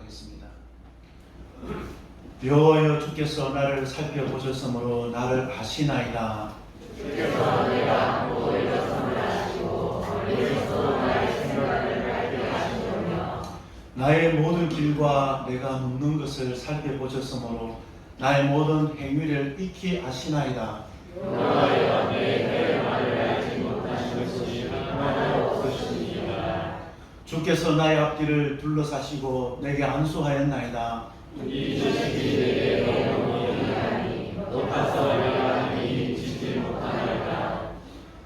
기도하겠습니다. 여호와여, 주께서 나를 살펴보셨으므로 나를 아시나이다. 주께서 내가 또 일어섬을 아시고 어리석어 나의 생각을 알게 하시오며 나의 모든 길과 내가 눕는 것을 살펴보셨으므로 나의 모든 행위를 익히 아시나이다. 여호와여, 내 말을 알지 못한 것이 하나도 없으시니라. 주께서 나의 앞길을 둘러사시고 내게 안수하였나이다. 이 지식이 내게 너무 미하니 높아서 내가 이 지지 못하나이다.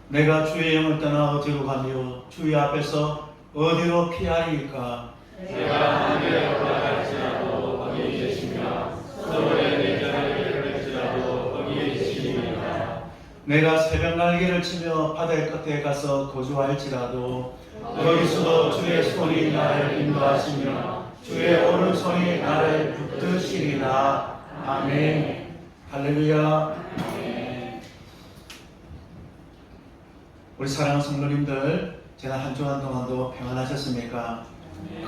내가 주의 영을 떠나 어디로 가며 주의 앞에서 어디로 피하리이까? 내가 하늘에 올라갈지라도 거기 계시며 서로의 내 자리를 펼지라도 거기 계시니라. 내가 새벽 날개를 치며 바다의 끝에 가서 거주할지라도 거기서도 주의 손이 나를 인도하시며 주의 오른손이 나를 붙드시리라. 아멘. 할렐루야. 우리 사랑하는 성도님들, 지난 한 주간 동안도 평안하셨습니까?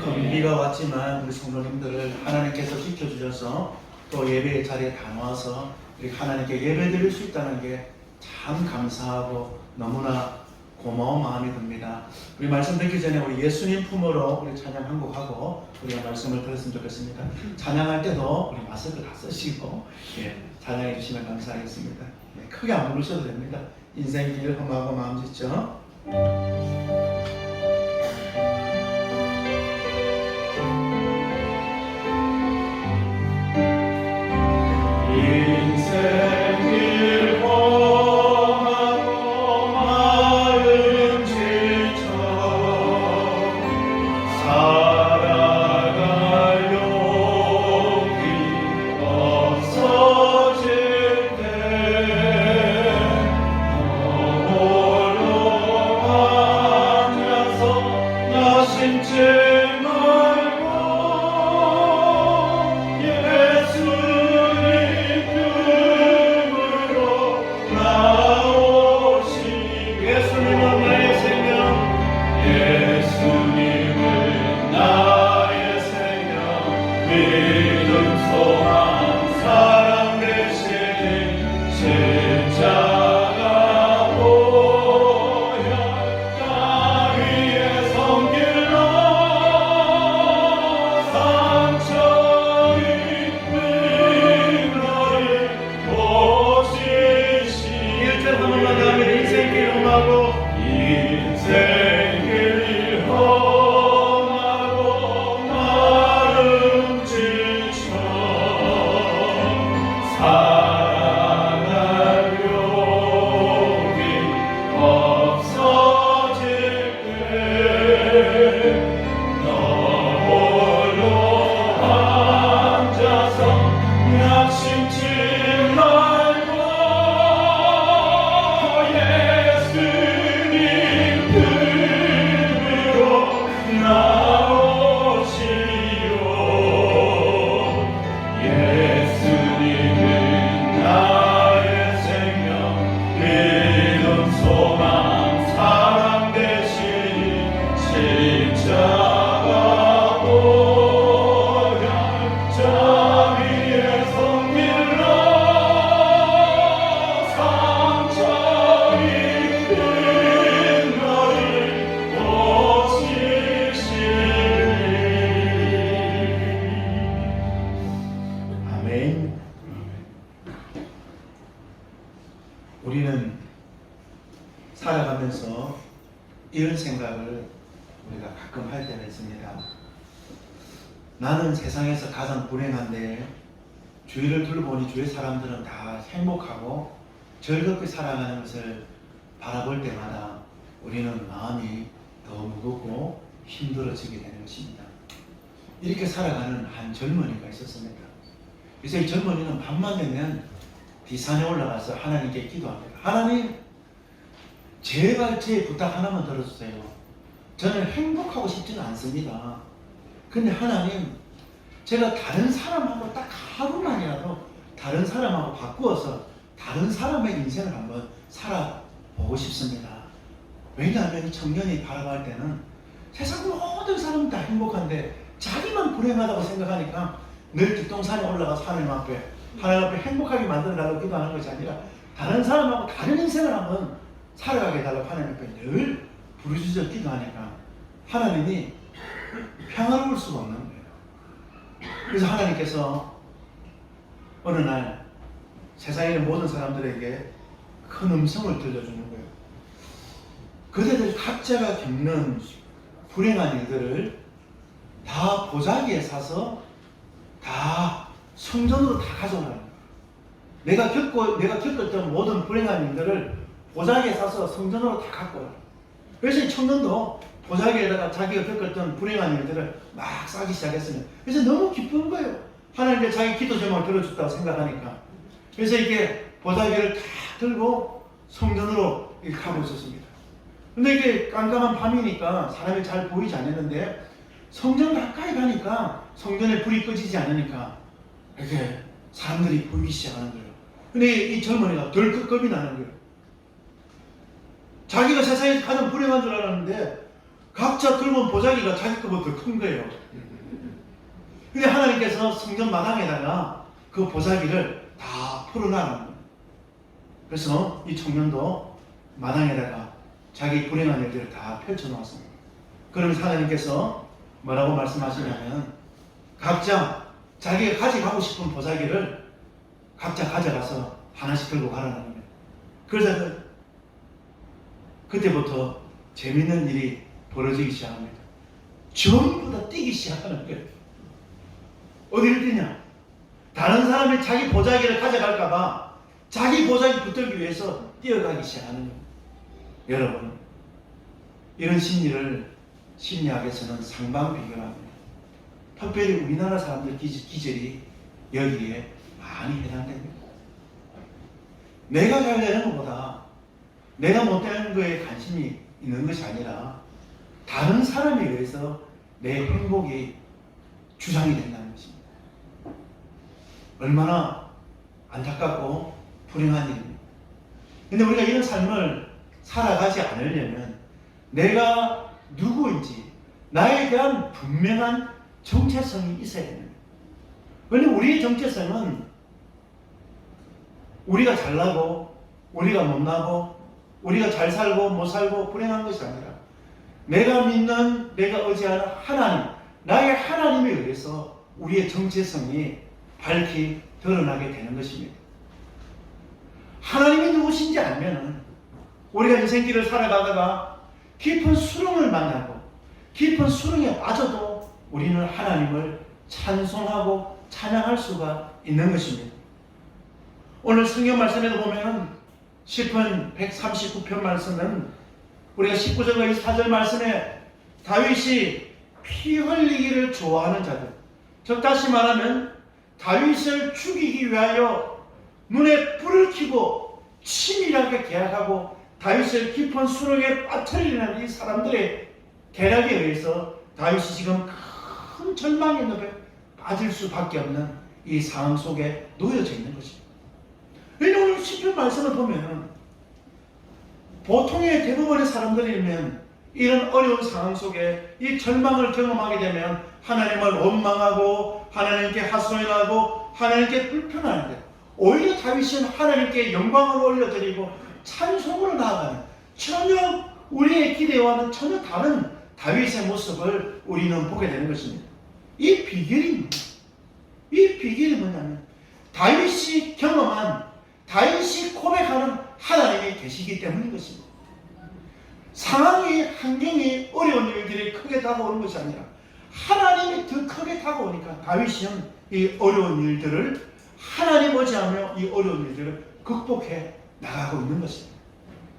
큰 비가 왔지만 우리 성도님들을 하나님께서 지켜주셔서 또 예배의 자리에 다 모아서 우리 하나님께 예배드릴 수 있다는 게 참 감사하고 너무나 고마운 마음이 듭니다. 우리 말씀 듣기 전에 우리 예수님 품으로 우리 찬양 한 곡 하고 우리가 말씀을 들었으면 좋겠습니다. 찬양할 때도 우리 마스크 다 쓰시고 찬양해 주시면 감사하겠습니다. 크게 안 부르셔도 됩니다. 인생길 험하고 마음 짓죠. 인생길 험하고 마음 지쳐 살아갈 용기 없어질 때 홀로 앉아서 나심지 말고 예수님은 나의 생명, 예수님은 나의 생명, 믿음, 소망, 사랑 되신 십자가 보혈 땅 위에 섬길러 상처 입은 너를 보시시. 1절 한 번만 더 하면 인생길 험하고 인생길 험하고 마음 지쳐 살아갈 용기 없어질 때 너 홀로 앉아서 낙심치 말고 예수님 품으로 나오시오. 예수님은 나의 생명, 믿음, 소망, 사랑 되신 십자가 보혈 자 위에 섬길러 상처 입은 너를 고치시리. 아멘. 우리는 살아가면서 이런 생각을 우리가 가끔 할 때가 있습니다. 나는 세상에서 가장 불행한데 주위를 둘러보니 주위 사람들은 다 행복하고 즐겁게 살아가는 것을 바라볼 때마다 우리는 마음이 더 무겁고 힘들어지게 되는 것입니다. 이렇게 살아가는 한 젊은이가 있었습니다. 그래서 이 젊은이는 밤만 되면 뒷산에 올라가서 하나님께 기도합니다. 하나님, 제발 제 부탁 하나만 들어주세요. 저는 행복하고 싶지는 않습니다. 근데 하나님, 제가 다른 사람하고 딱 하루만이라도 다른 사람하고 바꾸어서 다른 사람의 인생을 한번 살아보고 싶습니다. 왜냐하면 이 청년이 바라볼 때는 세상 모든 사람은 다 행복한데 자기만 불행하다고 생각하니까 늘 뒷동산에 올라가서 하나님 앞에 행복하게 만들어달라고 기도하는 것이 아니라 다른 사람하고 다른 인생을 한번 살아가게 해달라고 하나님 앞에 늘 부르짖어 기도하니까 하나님이 평화로울 수가 없는 거예요. 그래서 하나님께서 어느 날 세상에 있는 모든 사람들에게 큰 음성을 들려주는 거예요. 그대들 각자가 겪는 불행한 일들을 다 보자기에 사서 다 성전으로 다 가져오라는 거예요. 내가 겪었던 모든 불행한 일들을 보자기에 사서 성전으로 다 갖고 오라. 그래서 이 청년도 보자기에다가 자기가 겪었던 불행한 일들을 막 싸기 시작했습니다. 그래서 너무 기쁜 거예요. 하나님께 자기 기도 제목을 들어줬다고 생각하니까. 그래서 이렇게 보자기를 다 들고 성전으로 이렇게 가고 있었습니다. 근데 이게 깜깜한 밤이니까 사람이 잘 보이지 않았는데 성전 가까이 가니까 성전에 불이 꺼지지 않으니까 이렇게 사람들이 보이기 시작하는 거예요. 근데 이 젊은이가 덜컥 겁이 나는 거예요. 자기가 세상에서 가장 불행한 줄 알았는데 각자 들고 온 보자기가 자기 것보다 더 큰 거예요. 근데 하나님께서 성전 마당에다가 그 보자기를 다 풀어놔는 거예요. 그래서 이 청년도 마당에다가 자기 불행한 일들을 다 펼쳐놓았습니다. 그러면서 하나님께서 뭐라고 말씀하시냐면 각자 자기가 가져가고 싶은 보자기를 각자 가져가서 하나씩 들고 가라는 거예요. 그래서 그때부터 재밌는 일이 벌어지기 시작합니다. 전부 다 뛰기 시작하는 거예요. 어디를 뛰냐? 다른 사람이 자기 보자기를 가져갈까봐 자기 보자기 붙들기 위해서 뛰어가기 시작하는 거예요. 여러분, 이런 심리를 심리학에서는 상방비교라고 합니다. 특별히 우리나라 사람들 기질이 여기에 많이 해당됩니다. 내가 잘 되는 것보다 내가 못되는 거에 관심이 있는 것이 아니라 다른 사람에 의해서 내 행복이 주장이 된다는 것입니다. 얼마나 안타깝고 불행한 일입니다. 근데 우리가 이런 삶을 살아가지 않으려면 내가 누구인지 나에 대한 분명한 정체성이 있어야 됩니다. 왜냐하면 우리의 정체성은 우리가 잘나고 우리가 못나고 우리가 잘 살고 못 살고 불행한 것이 아니라 내가 믿는 내가 의지하는 하나님, 나의 하나님에 의해서 우리의 정체성이 밝히 드러나게 되는 것입니다. 하나님이 누구신지 알면은 우리가 인생길을 살아가다가 깊은 수렁을 만나고 깊은 수렁에 빠져도 우리는 하나님을 찬송하고 찬양할 수가 있는 것입니다. 오늘 성경 말씀에도 보면은 시편 139편 말씀은 우리가 19절과 24절 말씀에 다윗이 피 흘리기를 좋아하는 자들, 즉 다시 말하면 다윗을 죽이기 위하여 눈에 불을 켜고 치밀하게 계약하고 다윗을 깊은 수렁에 빠뜨리는 이 사람들의 계략에 의해서 다윗이 지금 큰 절망의 늪에 빠질 수밖에 없는 이 상황 속에 놓여져 있는 것입니다. 왜냐하면 오늘 시편 말씀을 보면 보통의 대부분의 사람들이면 이런 어려운 상황 속에 이 절망을 경험하게 되면 하나님을 원망하고 하나님께 하소연하고 하나님께 불편하는데 오히려 다윗은 하나님께 영광을 올려드리고 찬송으로 나아가는 전혀 우리의 기대와는 전혀 다른 다윗의 모습을 우리는 보게 되는 것입니다. 이 비결이 뭐냐면 다윗이 경험한 다윗이 고백하는 하나님이 계시기 때문인 것입니다. 상황이 환경이 어려운 일들이 크게 다가오는 것이 아니라 하나님이 더 크게 다가오니까 다윗은 이 어려운 일들을 하나님 의지하며 이 어려운 일들을 극복해 나가고 있는 것입니다.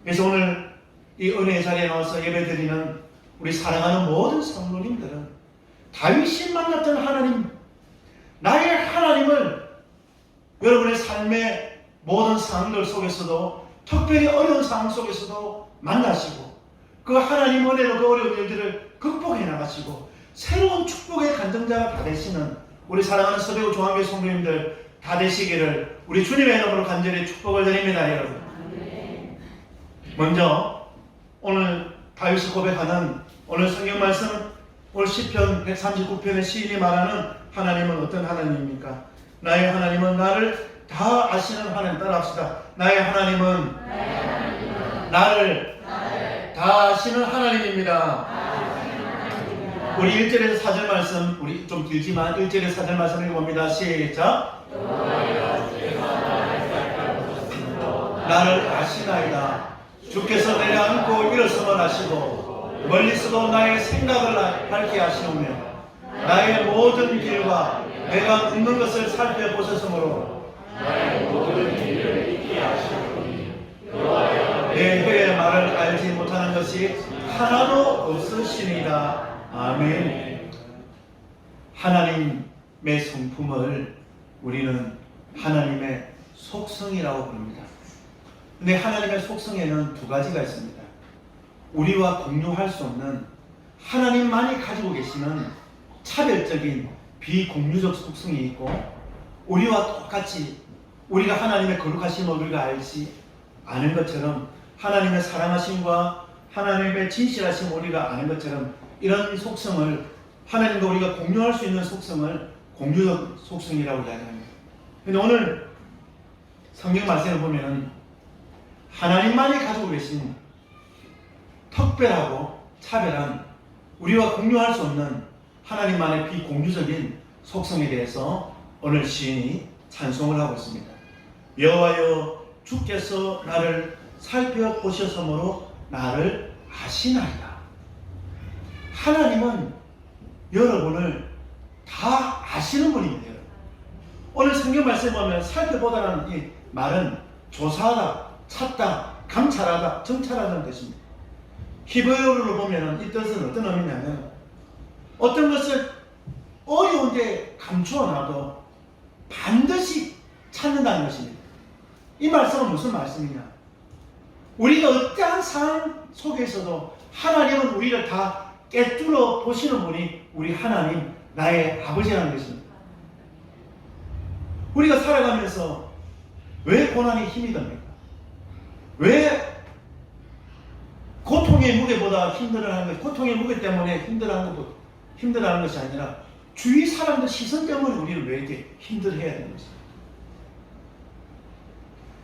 그래서 오늘 이 은혜의 자리에 나와서 예배드리는 우리 사랑하는 모든 성도님들은 다윗이 만났던 하나님, 나의 하나님을 여러분의 삶의 모든 상황들 속에서도 특별히 어려운 상황 속에서도 만나시고 그 하나님 은혜로 그 어려운 일들을 극복해 나가시고 새로운 축복의 간증자가 다 되시는 우리 사랑하는 서대구 중앙교회 성도님들 다 되시기를 우리 주님의 이름으로 간절히 축복을 드립니다. 여러분, 먼저 오늘 다윗이 고백하는 오늘 성경 말씀은 오늘 시편 139편의 시인이 말하는 하나님은 어떤 하나님입니까? 나의 하나님은 나를 다 아시는 하나님. 따라합시다. 나의 하나님은 나를 다 아시는 하나님입니다. 우리 1절에서 4절 말씀, 우리 좀 길지만 1절에서 4절 말씀 읽어봅니다. 시작. 나를 아시나이다. 주께서 내가 안고 일어섬을 아시고 멀리서도 나의 생각을 밝게 하시오며 나의 모든 길과 내가 묻는 것을 살펴보셨으므로 내 혀의 말을 알지 못하는 것이 하나도 없으시니이다. 아멘. 하나님의 성품을 우리는 하나님의 속성이라고 부릅니다. 근데 하나님의 속성에는 두 가지가 있습니다. 우리와 공유할 수 없는 하나님만이 가지고 계시는 차별적인 비공유적 속성이 있고, 우리와 똑같이 우리가 하나님의 거룩하심을 우리가 알지 않은 것처럼 하나님의 사랑하심과 하나님의 진실하심을 우리가 아는 것처럼 이런 속성을, 하나님과 우리가 공유할 수 있는 속성을 공유적 속성이라고 이야기합니다. 근데 오늘 성경 말씀을 보면은 하나님만이 가지고 계신 특별하고 차별한 우리와 공유할 수 없는 하나님만의 비공유적인 속성에 대해서 오늘 시인이 찬송을 하고 있습니다. 여호와여 주께서 나를 살펴보셨으므로 나를 아시나이다. 하나님은 여러분을 다 아시는 분입니다. 오늘 성경 말씀에 보면 살펴보다라는 이 말은 조사하다, 찾다, 감찰하다, 정찰하다는 뜻입니다. 히브리어로 보면 이 뜻은 어떤 의미냐면 어떤 것을 어려운데 감추어놔도 반드시 찾는다는 것입니다. 이 말씀은 무슨 말씀이냐? 우리가 어떠한 상황 속에서도 하나님은 우리를 다 꿰뚫어 보시는 분이 우리 하나님, 나의 아버지라는 것입니다. 우리가 살아가면서 왜 고난이 힘이 듭니까? 왜 고통의 무게보다 힘들어하는 것, 고통의 무게 때문에 힘들어하는 것이 아니라 주위 사람들 시선 때문에 우리를 왜 이렇게 힘들어해야 되는 것입니까?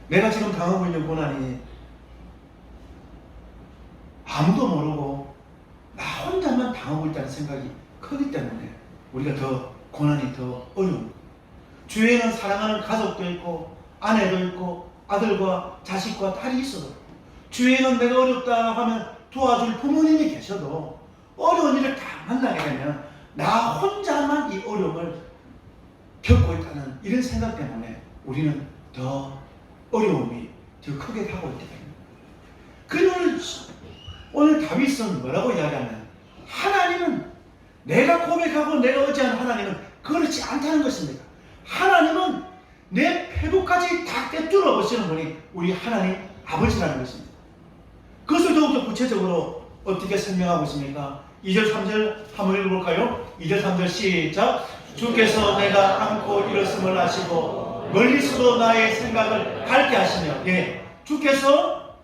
내가 지금 당하고 있는 고난이 아무도 모르고 나 혼자만 당하고 있다는 생각이 크기 때문에 우리가 더 고난이 더 어려운, 주위에는 사랑하는 가족도 있고 아내도 있고 아들과 자식과 딸이 있어도, 주위에는 내가 어렵다 하면 도와줄 부모님이 계셔도 어려운 일을 다 만나게 되면 나 혼자만 이 어려움을 겪고 있다는 이런 생각 때문에 우리는 더 어려움이 더 크게 가고 있게 됩니다. 그래서 오늘 다윗은 뭐라고 이야기하면 하나님은 내가 고백하고 내가 의지하는 하나님은 그렇지 않다는 것입니다. 하나님은 내 패도까지 다 꿰뚫어 보시는 분이 우리 하나님 아버지라는 것입니다. 그것을 더욱더 구체적으로 어떻게 설명하고 있습니까? 2절 3절 한번 읽어볼까요? 2절 3절 시작. 주께서 내가 안고 일었음을 아시고 멀리서도 나의 생각을 밝게 하시며, 예, 주께서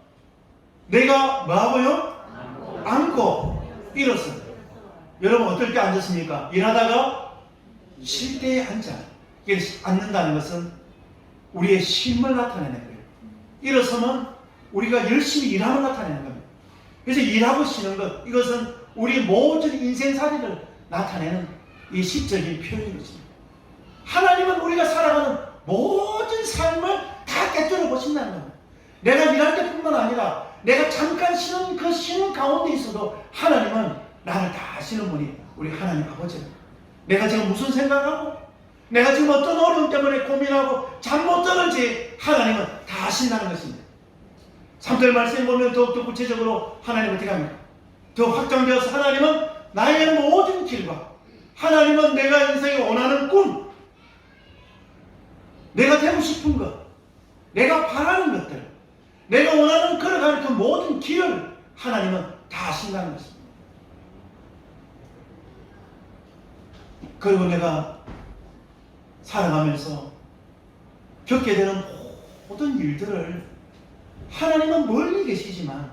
내가 뭐하고요? 안고 일었음. 여러분 어떨 때 앉았습니까? 일하다가 쉴 때에 앉아. 이게 앉는다는 것은 우리의 쉼을 나타내는 거예요. 일어서면 우리가 열심히 일함을 나타내는 겁니다. 그래서 일하고 쉬는 것, 이것은 우리 모든 인생살이를 나타내는 이 시적인 표현인 것입니다. 하나님은 우리가 살아가는 모든 삶을 다 꿰뚫어 보신다는 겁니다. 내가 일할 때뿐만 아니라 내가 잠깐 쉬는 그 쉬는 가운데 있어도 하나님은 나를 다 아시는 분이 우리 하나님 아버지입니다. 내가 지금 무슨 생각하고 내가 지금 어떤 어려움 때문에 고민하고 잠 못 드는지 하나님은 다 아신다는 것입니다. 3절 말씀에 보면 더욱더 구체적으로 하나님은 어떻게 합니까? 더 확장되어서 하나님은 나의 모든 길과, 하나님은 내가 인생에 원하는 꿈, 내가 되고 싶은 것, 내가 바라는 것들, 내가 원하는 걸어가는 그 모든 길을 하나님은 다 아신다는 것입니다. 그리고 내가 살아가면서 겪게 되는 모든 일들을 하나님은 멀리 계시지만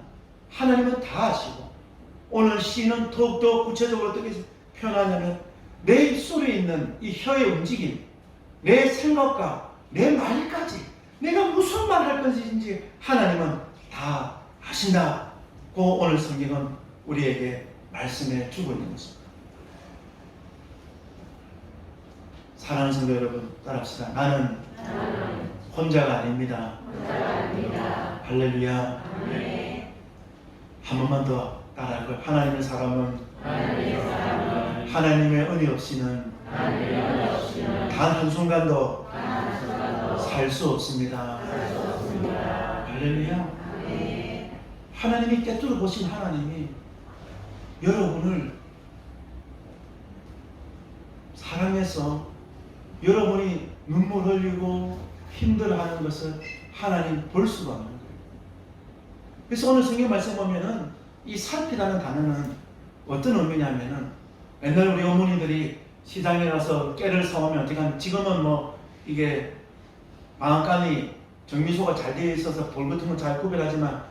하나님은 다 아시고, 오늘 시는 더욱더 구체적으로 어떻게 표현하냐면 내 입술에 있는 이 혀의 움직임, 내 생각과 내 말까지 내가 무슨 말 할 것인지 하나님은 다 아신다고 오늘 성경은 우리에게 말씀해 주고 있는 것입니다. 사랑하는 성도 여러분, 따라합시다. 나는 혼자가 아닙니다. 할렐루야. 한 번만 더 따라할 거예요. 하나님의 사람은 하나님의 은혜 없이는 단 한순간도 살 수 없습니다. 할렐루야. 하나님이 꿰뚫어 보신 하나님이 여러분을 사랑해서 여러분이 눈물 흘리고 힘들어하는 것을 하나님 볼 수가 없는 거예요. 그래서 오늘 성경 말씀 보면은 이 살피다는 단어는 어떤 의미냐면은 옛날 우리 어머니들이 시장에 가서 깨를 사오면 어떻게 하면 지금은 뭐 이게 방앗간이 정미소가 잘 되어 있어서 돌 같은 거 잘 구별하지만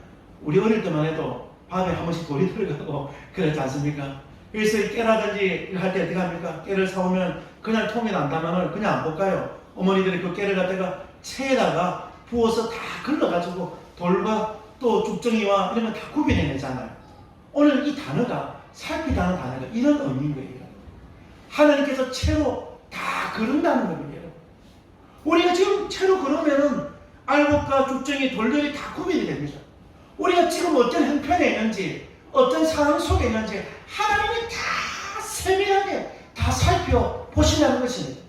우리 어릴 때만 해도 밥에 한 번씩 돌이 들어가고 그랬지 않습니까? 그래서 이 깨라든지 할 때 어떻게 합니까? 깨를 사오면 그냥 통에 안 그냥 안 볶아요. 어머니들이 그 깨를 갖다가 체에다가 부어서 다 걸러가지고 돌과 또 죽정이와 이런 거 다 구별해내잖아요. 오늘 이 단어가 살피다는 단어가 이런 의미인 거예요. 하나님께서 채로 다 그른다는 거예요. 우리가 지금 채로 그러면은 알곡과 죽정이 돌들이 다 구별이 됩니다. 우리가 지금 어떤 형편에 있는지 어떤 상황 속에 있는지 하나님이 다 세밀하게 다 살펴보신다는 것입니다.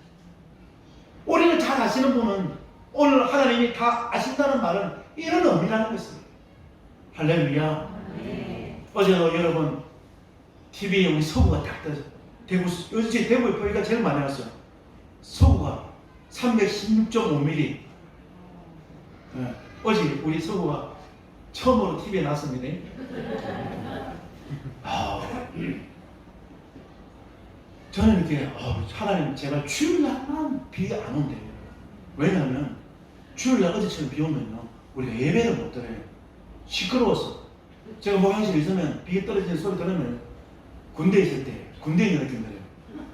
우리를 잘 아시는 분은 오늘 하나님이 다 아신다는 말은 이런 의미라는 것입니다. 할렐루야. 어제도 여러분 TV에 우리 서구가 딱 떠서 요즘 대구에 보니까 제일 많이 왔어요. 서구가 316.5mm. 어제 우리 서구가 처음으로 TV에 나왔습니다. 저는 이렇게 하나님 제발 주일날만 비 안 온대요. 왜냐하면 주일날 어제처럼 비 오면요 우리가 예배를 못 드려요. 시끄러워서. 제가 목양실에 있으면 비 떨어지는 소리 들으면 군대에 있을 때 군대인이 느낀 거예요.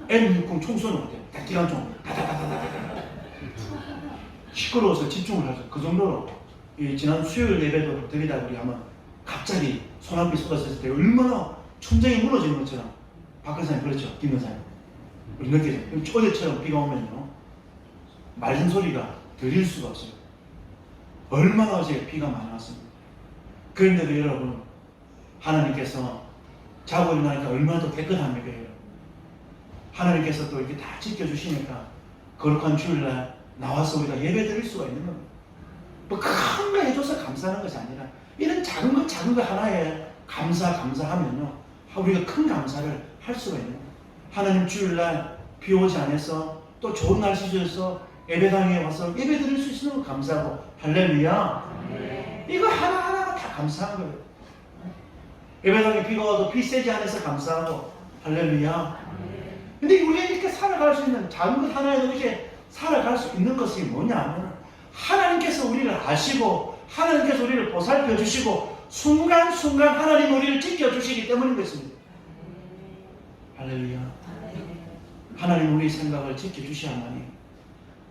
M60 총 쏘는 것 같아요. 딱 기관총 다다다다다다 시끄러워서 집중을 하죠. 그 정도로 지난 수요일 예배도 드리다 우리 아마 갑자기 소나비 쏟아졌을 때 얼마나 천장이 무너지는 것처럼 박근사님 그렇죠? 김근사님 우리 느끼죠? 어제처럼 비가 오면요 맑은 소리가 들릴 수가 없어요. 얼마나 어제 비가 많이 왔습니다. 그런데도 여러분 하나님께서 자고 일어나니까 얼마나 더 깨끗합니까? 하나님께서 또 이렇게 다 지켜주시니까 거룩한 주일날 나와서 우리가 예배 드릴 수가 있는 겁니다. 뭐 큰 거 해줘서 감사하는 것이 아니라 이런 작은 거 하나에 감사하면요 우리가 큰 감사를 할 수가 있는 거예요. 하나님 주일날 비 오지 않아서 또 좋은 날씨 주셔서 예배당에 와서 예배 드릴 수 있는 거 감사하고 할렐루야. 이거 하나하나가 다 감사한 거예요. 예배당에 비가 와도 비 세지 않아서 감사하고 할렐루야. 근데 우리가 이렇게 살아갈 수 있는 작은 것 하나에도 이렇게 살아갈 수 있는 것이 뭐냐면 하나님께서 우리를 아시고 하나님께서 우리를 보살펴 주시고 순간순간 하나님 우리를 지켜주시기 때문인 것입니다. 할렐루야. 하나님 우리 생각을 지켜주셔야만이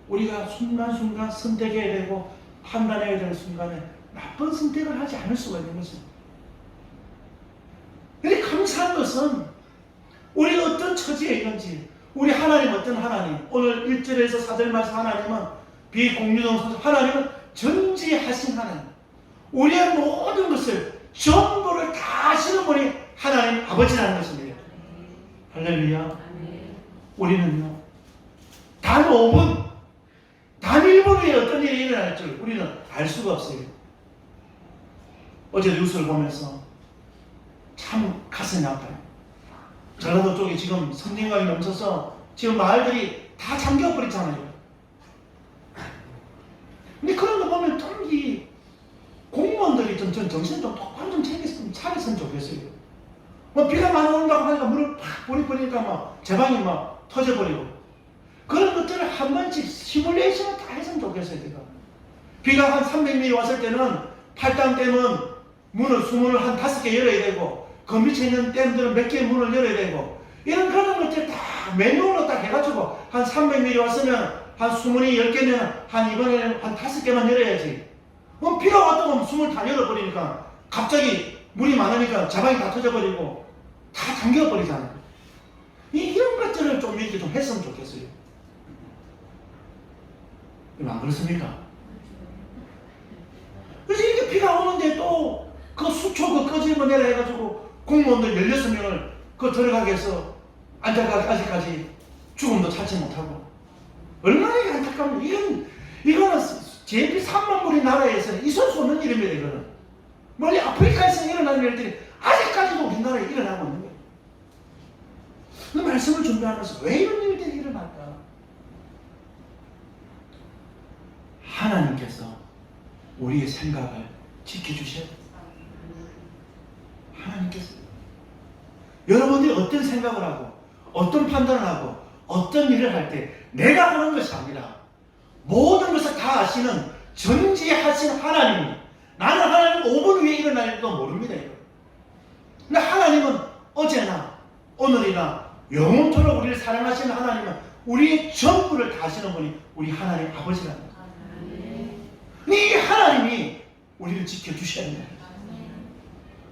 우리가 순간순간 선택해야 되고 판단해야 될 순간에 나쁜 선택을 하지 않을 수가 있는 것입니다. 근데 감사한 것은 우리가 어떤 처지에 있는지 우리 하나님 어떤 하나님 오늘 1절에서 4절 말씀 하나님은 비공유동 소설 하나님은 전지하신 하나님 우리의 모든 것을 전부를 다 아시는 분이 하나님 아버지라는 것입니다. 할렐루야. 우리는요 단 5분 단 1분 후에 어떤 일이 일어날 줄 우리는 알 수가 없어요. 어제 뉴스를 보면서 참 가슴이 아파요. 전라도 쪽에 지금 성진강이 넘쳐서 지금 마을들이 다 잠겨버리잖아요. 근데 그런 거 보면 좀 이 공무원들이 좀 정신 좀 똑바로 좀 차렸으면 좋겠어요. 뭐 비가 많이 온다고 하니까 물을 팍 버리니까 막 제방이 막 터져버리고 그런 것들을 한 번씩 시뮬레이션을 다 했으면 좋겠어요. 제가 비가 한 300mm 왔을 때는 팔당댐은 수문을 한 5개 열어야 되고 그 밑에 있는 댐들은 몇 개 문을 열어야 되고 이런 그런 것들 다 매뉴얼로 딱 해가지고 한 300ml 왔으면 한 수문이 10개면 한 이번에는 한 5개만 열어야지. 필요가 없다고 하면 숨을 다 열어버리니까 갑자기 물이 많으니까 자방이 다 터져버리고 다 잠겨버리잖아요. 이런 것들을 좀 이렇게 좀 했으면 좋겠어요. 안 그렇습니까? 그래서 이렇게 비가 오는데 또 그 수초 그 꺼지는 거 내라 해가지고 공무원들 16명을 그 들어가게 해서 아직까지 죽음도 찾지 못하고 얼마나 안타깝냐. 이거는 JP 3만 불의 나라에서는 있을 수 없는 일입니다. 이거는 멀리 아프리카에서 일어나는 일들이 아직까지도 우리나라에 일어나고 있는 거예요. 그 말씀을 준비하면서 왜 이런 일들이 일어날까? 하나님께서 우리의 생각을 지켜주셔야 돼요. 하나님께서 여러분들이 어떤 생각을 하고 어떤 판단을 하고 어떤 일을 할 때 내가 하는 것이 아니라 모든 것을 다 아시는 전지하신 하나님이 나는 하나님 5분 후에 일어날 일도 모릅니다. 근데 하나님은 어제나 오늘이나 영원토록 우리를 사랑하시는 하나님은 우리의 전부를 다 아시는 분이 우리 하나님 아버지랍니다. 이 하나님이 우리를 지켜주셔야 합니다.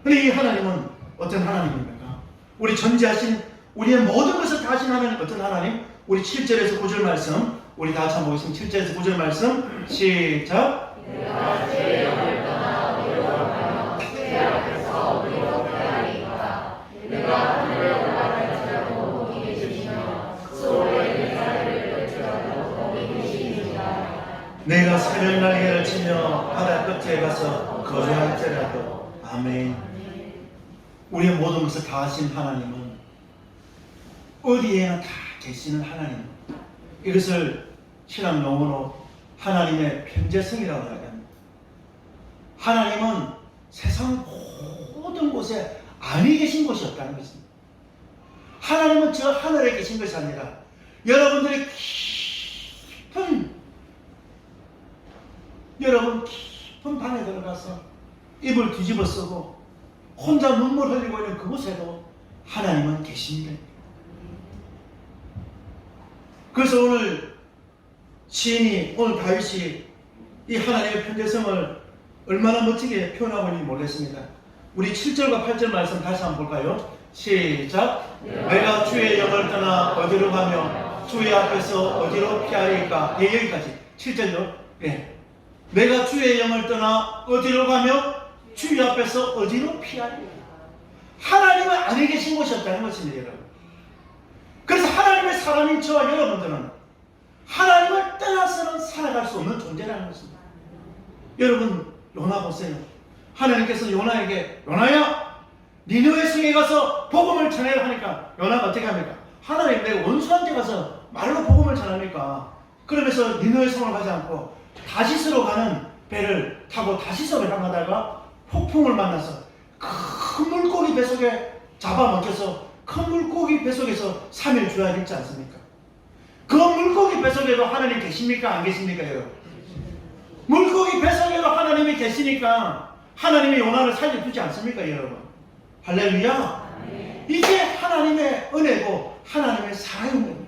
근데 이 하나님은 어떤 하나님입니까? 우리 전지하신 우리의 모든 것을 다 하신 하나님 어떤 하나님? 우리 7절에서 9절 말씀 우리 다 같이 한번 보겠습니다. 7절에서 9절 말씀 시작. 내가 주의 영을 떠나 어디로 가며 주의 앞에서 어디로 피하리까. 내가 하늘에 올라갈지라도 거기 계시며 수월에 내 자리를 펼치라도 거기 계시니라. 내가 새벽 날개를 치며 바다 끝에 가서 거주할지라도. 아멘. 우리의 모든 것을 다 하신 하나님은 어디에나 다 계시는 하나님. 이것을 신학 용어로 하나님의 편재성이라고 합니다. 하나님은 세상 모든 곳에 아니 계신 곳이 없다는 것입니다. 하나님은 저 하늘에 계신 것이 아니라 여러분들의 깊은 방에 들어가서 입을 뒤집어 쓰고 혼자 눈물 흘리고 있는 그곳에도 하나님은 계십니다. 그래서 오늘 시인이, 오늘 다윗이 이 하나님의 편재성을 얼마나 멋지게 표현하고 있는지 모르겠습니다. 우리 7절과 8절 말씀 다시 한번 볼까요? 시작. 내가 주의 영을 떠나 어디로 가며 주의 앞에서 어디로 피하리까. 예, 여기까지 7절요. 예. 내가 주의 영을 떠나 어디로 가며 주의 앞에서 어디로 피하리까. 하나님은 안에 계신 곳이 없다는 것입니다, 여러분. 그래서 하나님의 사람인 저와 여러분들은 하나님을 떠나서는 살아갈 수 없는 존재라는 것입니다. 여러분 요나 보세요. 하나님께서 요나에게 요나야 니느웨 성에 가서 복음을 전해라 하니까 요나가 어떻게 합니까? 하나님 내 원수한테 가서 말로 복음을 전합니까? 그러면서 니느웨 성을 가지 않고 다시스로 가는 배를 타고 다시스로 향하다가 폭풍을 만나서 큰 물고기 뱃속에 잡아먹혀서 큰 물고기 뱃속에서 3일 주야 되지 않습니까? 그 물고기 뱃속에도 하나님 계십니까? 안 계십니까? 여러분? 물고기 뱃속에도 하나님이 계시니까 하나님이 요나를 살려주지 않습니까? 여러분? 할렐루야. 이게 하나님의 은혜고 하나님의 사랑입니다.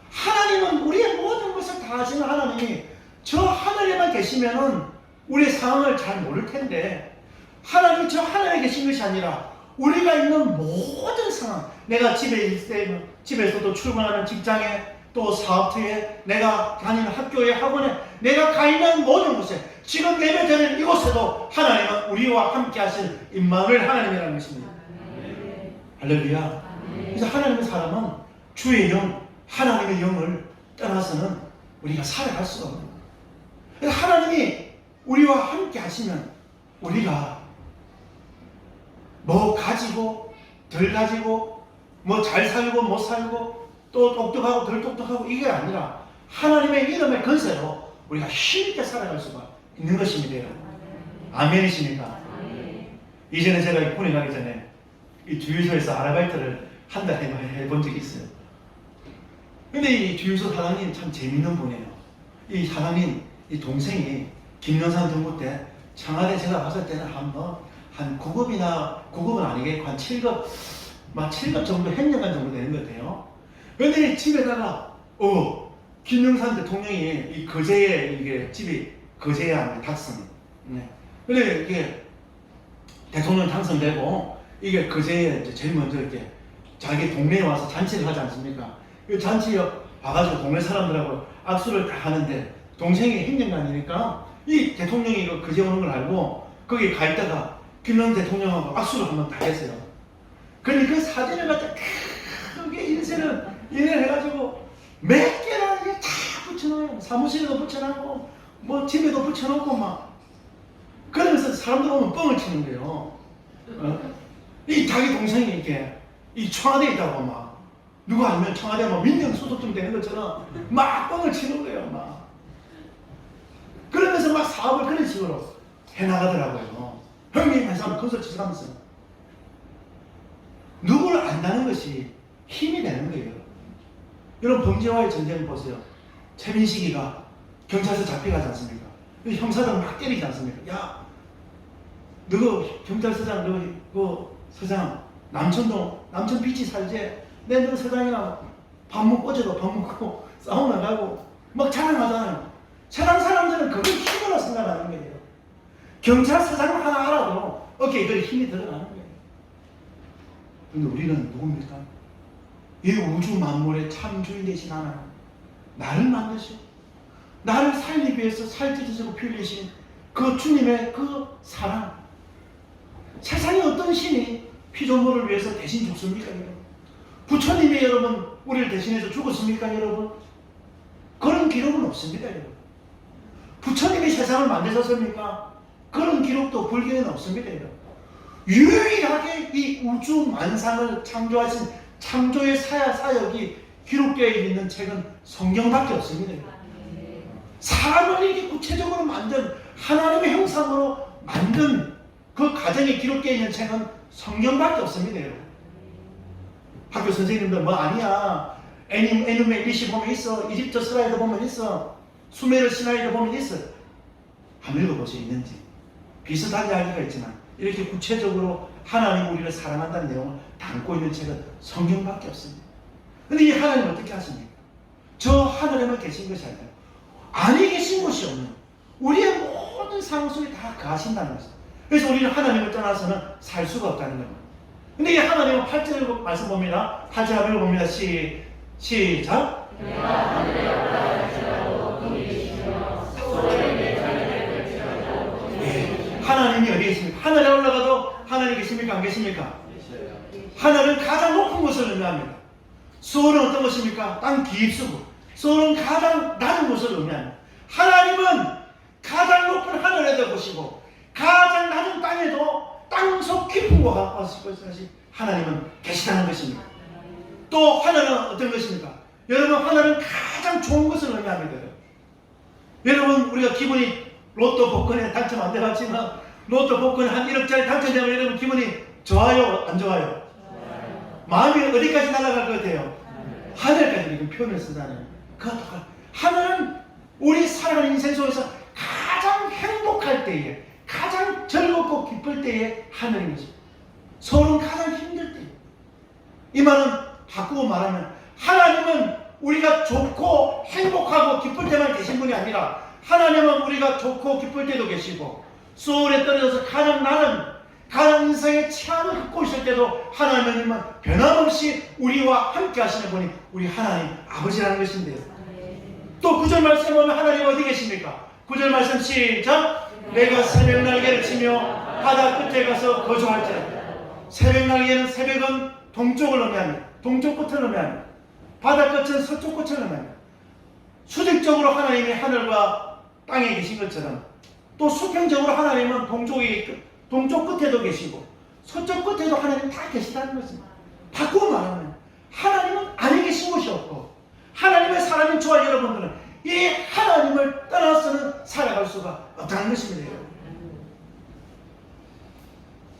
하나님은 우리의 모든 것을 다 하시는 하나님이 저 하늘에만 계시면은 우리의 상황을 잘 모를 텐데 하나님이 저 하늘에 계신 것이 아니라 우리가 있는 모든 상황, 내가 집에 있을 때, 집에서도 출근하는 직장에, 또 사업터에, 내가 다니는 학교에, 학원에, 내가 가 있는 모든 곳에, 지금 예배드리는 이곳에도 하나님은 우리와 함께 하실 임마누엘 하나님이라는 것입니다. 할렐루야. 그래서 하나님의 사람은 주의 영, 하나님의 영을 떠나서는 우리가 살아갈 수가 없는 거예요. 그래서 하나님이 우리와 함께 하시면 우리가 뭐 가지고 덜 가지고 뭐 잘 살고 못 살고 또 똑똑하고 덜 똑똑하고 이게 아니라 하나님의 이름의 건세로 우리가 쉽게 살아갈 수가 있는 것입니다. 아멘이십니까? 이전에 제가 군에 가기 전에 이 주유소에서 아르바이트를 한 달 해본 적이 있어요. 근데 이 주유소 사장님 참 재밌는 분이에요. 이 사장님 이 동생이 김영산 정부 때 청와대 제가 봤을 때는 한 9급이나 9급은 아니겠고 한 7급 막 7년 정도, 행여간 정도 되는 것 같아요. 근데 집에다가, 김영삼 대통령이 이 거제에, 이게 집이 거제에 하는 닥성. 네. 근데 이게 대통령 당선되고, 이게 거제에 이제 제일 먼저 이렇게 자기 동네에 와서 잔치를 하지 않습니까? 그 잔치에 와가지고 동네 사람들하고 악수를 다 하는데, 동생이 행정관이니까 이 대통령이 이거 거제 오는 걸 알고, 거기 가 있다가 김영삼 대통령하고 악수를 한번 다 했어요. 그러니 그 사진을 갖다 크게 인쇄를 해가지고 몇 개나 이게 다 붙여놔요. 사무실에도 붙여놓고 뭐 집에도 붙여놓고 막 그러면서 사람들 오면 뻥을 치는 거예요. 이 자기 동생이 이렇게 이 청와대에 있다고 막 누가 알면 청와대 막 민정수석 좀 되는 것처럼 막 뻥을 치는 거예요. 막 그러면서 막 사업을 그런 식으로 해나가더라고요. 형님 한 사람 건설 치시면서 누구를 안다는 것이 힘이 되는 거예요. 여러분 범죄와의 전쟁을 보세요. 최민식이가 경찰서 잡혀가지 않습니까? 형사들 막 때리지 않습니까? 야, 너 경찰서장, 너 서장 남천 비치 살지? 너 서장이랑 밥 먹고 어제도 밥 먹고 사우나 가고 막 자랑하잖아요. 세상 사람들은 그걸 힘으로 생각하는 거예요. 경찰서장 하나 알아도 어깨에 그 힘이 들어가는 거예요. 근데 우리는 누굽니까? 이 우주 만물의 참주인 되신 하나님, 나를 만드시고 나를 살리기 위해서 살찌시고 피 흘리신 그 주님의 그 사랑. 세상에 어떤 신이 피조물을 위해서 대신 죽습니까, 여러분? 부처님이 여러분 우리를 대신해서 죽었습니까, 여러분? 그런 기록은 없습니다, 여러분. 부처님이 세상을 만드셨습니까? 그런 기록도 불교에는 없습니다, 여러분. 유일하게 이 우주 만상을 창조하신 창조의 사역이 기록되어 있는 책은 성경밖에 없습니다. 사람을 이렇게 구체적으로 만든 하나님의 형상으로 만든 그 가정에 기록되어 있는 책은 성경밖에 없습니다. 여러분. 학교 선생님들 뭐 아니야. 애니메 리시 보면 있어. 이집트 스라이드 보면 있어. 수메르 시나이드 보면 있어. 한번 읽어보세요. 있는지. 비슷하게 하기가 있지만 이렇게 구체적으로 하나님 우리를 사랑한다는 내용을 담고 있는 책은 성경밖에 없습니다. 근데 이 하나님은 어떻게 하십니까? 저 하늘에만 계신 것이 아니라 아니 계신 곳이 없는 우리의 모든 상황 속에 다 거하신다는 것입니다. 그래서 우리는 하나님을 떠나서는 살 수가 없다는 겁니다. 근데 이 하나님은 8절 말씀 봅니다. 8절 읽어봅니다. 시작. 내가 하늘에 올라갈지라도 거기 계시며 소원의 내 자녀를 걸지라도 거기 계시며. 하나님이 어디에 있습니까? 하늘에 올라가도 하나님 계십니까? 안 계십니까? 하늘은 가장 높은 곳을 의미합니다. 수월은 어떤 것입니까? 땅 깊수고. 수월은 가장 낮은 곳을 의미합니다. 하나님은 가장 높은 하늘에도 보시고 가장 낮은 땅에도 땅속 깊은 곳 것이 하나님은 계시다는 것입니다. 또 하늘은 어떤 것입니까? 여러분 하늘은 가장 좋은 것을 의미합니다. 여러분 우리가 기분이 로또 복권에 당첨 안 돼봤지만 로또 복권에 한 1억짜리 당첨되면 여러분 기분이 좋아요? 안 좋아요? 마음이 어디까지 날아갈 것 같아요? 하늘까지 이렇게 표현을 쓰잖아요. 하늘은 우리 살아가는 인생 속에서 가장 행복할 때에 가장 즐겁고 기쁠 때에 하늘인 것입니다. 서울은 가장 힘들 때. 이 말은 바꾸고 말하면 하나님은 우리가 좋고 행복하고 기쁠 때만 계신 분이 아니라 하나님은 우리가 좋고 기쁠 때도 계시고 소울에 떨어져서 가장 인생의 최악을 겪고 있을 때도 하나님은 변함없이 우리와 함께 하시는 분이 우리 하나님 아버지라는 것인데요. 또 9절 말씀 보면 하나님 어디 계십니까? 9절 말씀 시작. 내가 새벽 날개를 치며 바다 끝에 가서 거주할지라도. 새벽 날개는 새벽은 동쪽을 의미합니다. 동쪽 끝을 의미합니다. 바다 끝은 서쪽 끝을 의미합니다. 수직적으로 하나님이 하늘과 땅에 계신 것처럼 또 수평적으로 하나님은 동쪽 끝에도 계시고 서쪽 끝에도 하나님 다 계시다는 것입니다. 바꾸고 말하면 하나님은 아니 계신 곳이 없고 하나님의 사랑인 저와 여러분들은 이 하나님을 떠나서는 살아갈 수가 없다는 것입니다.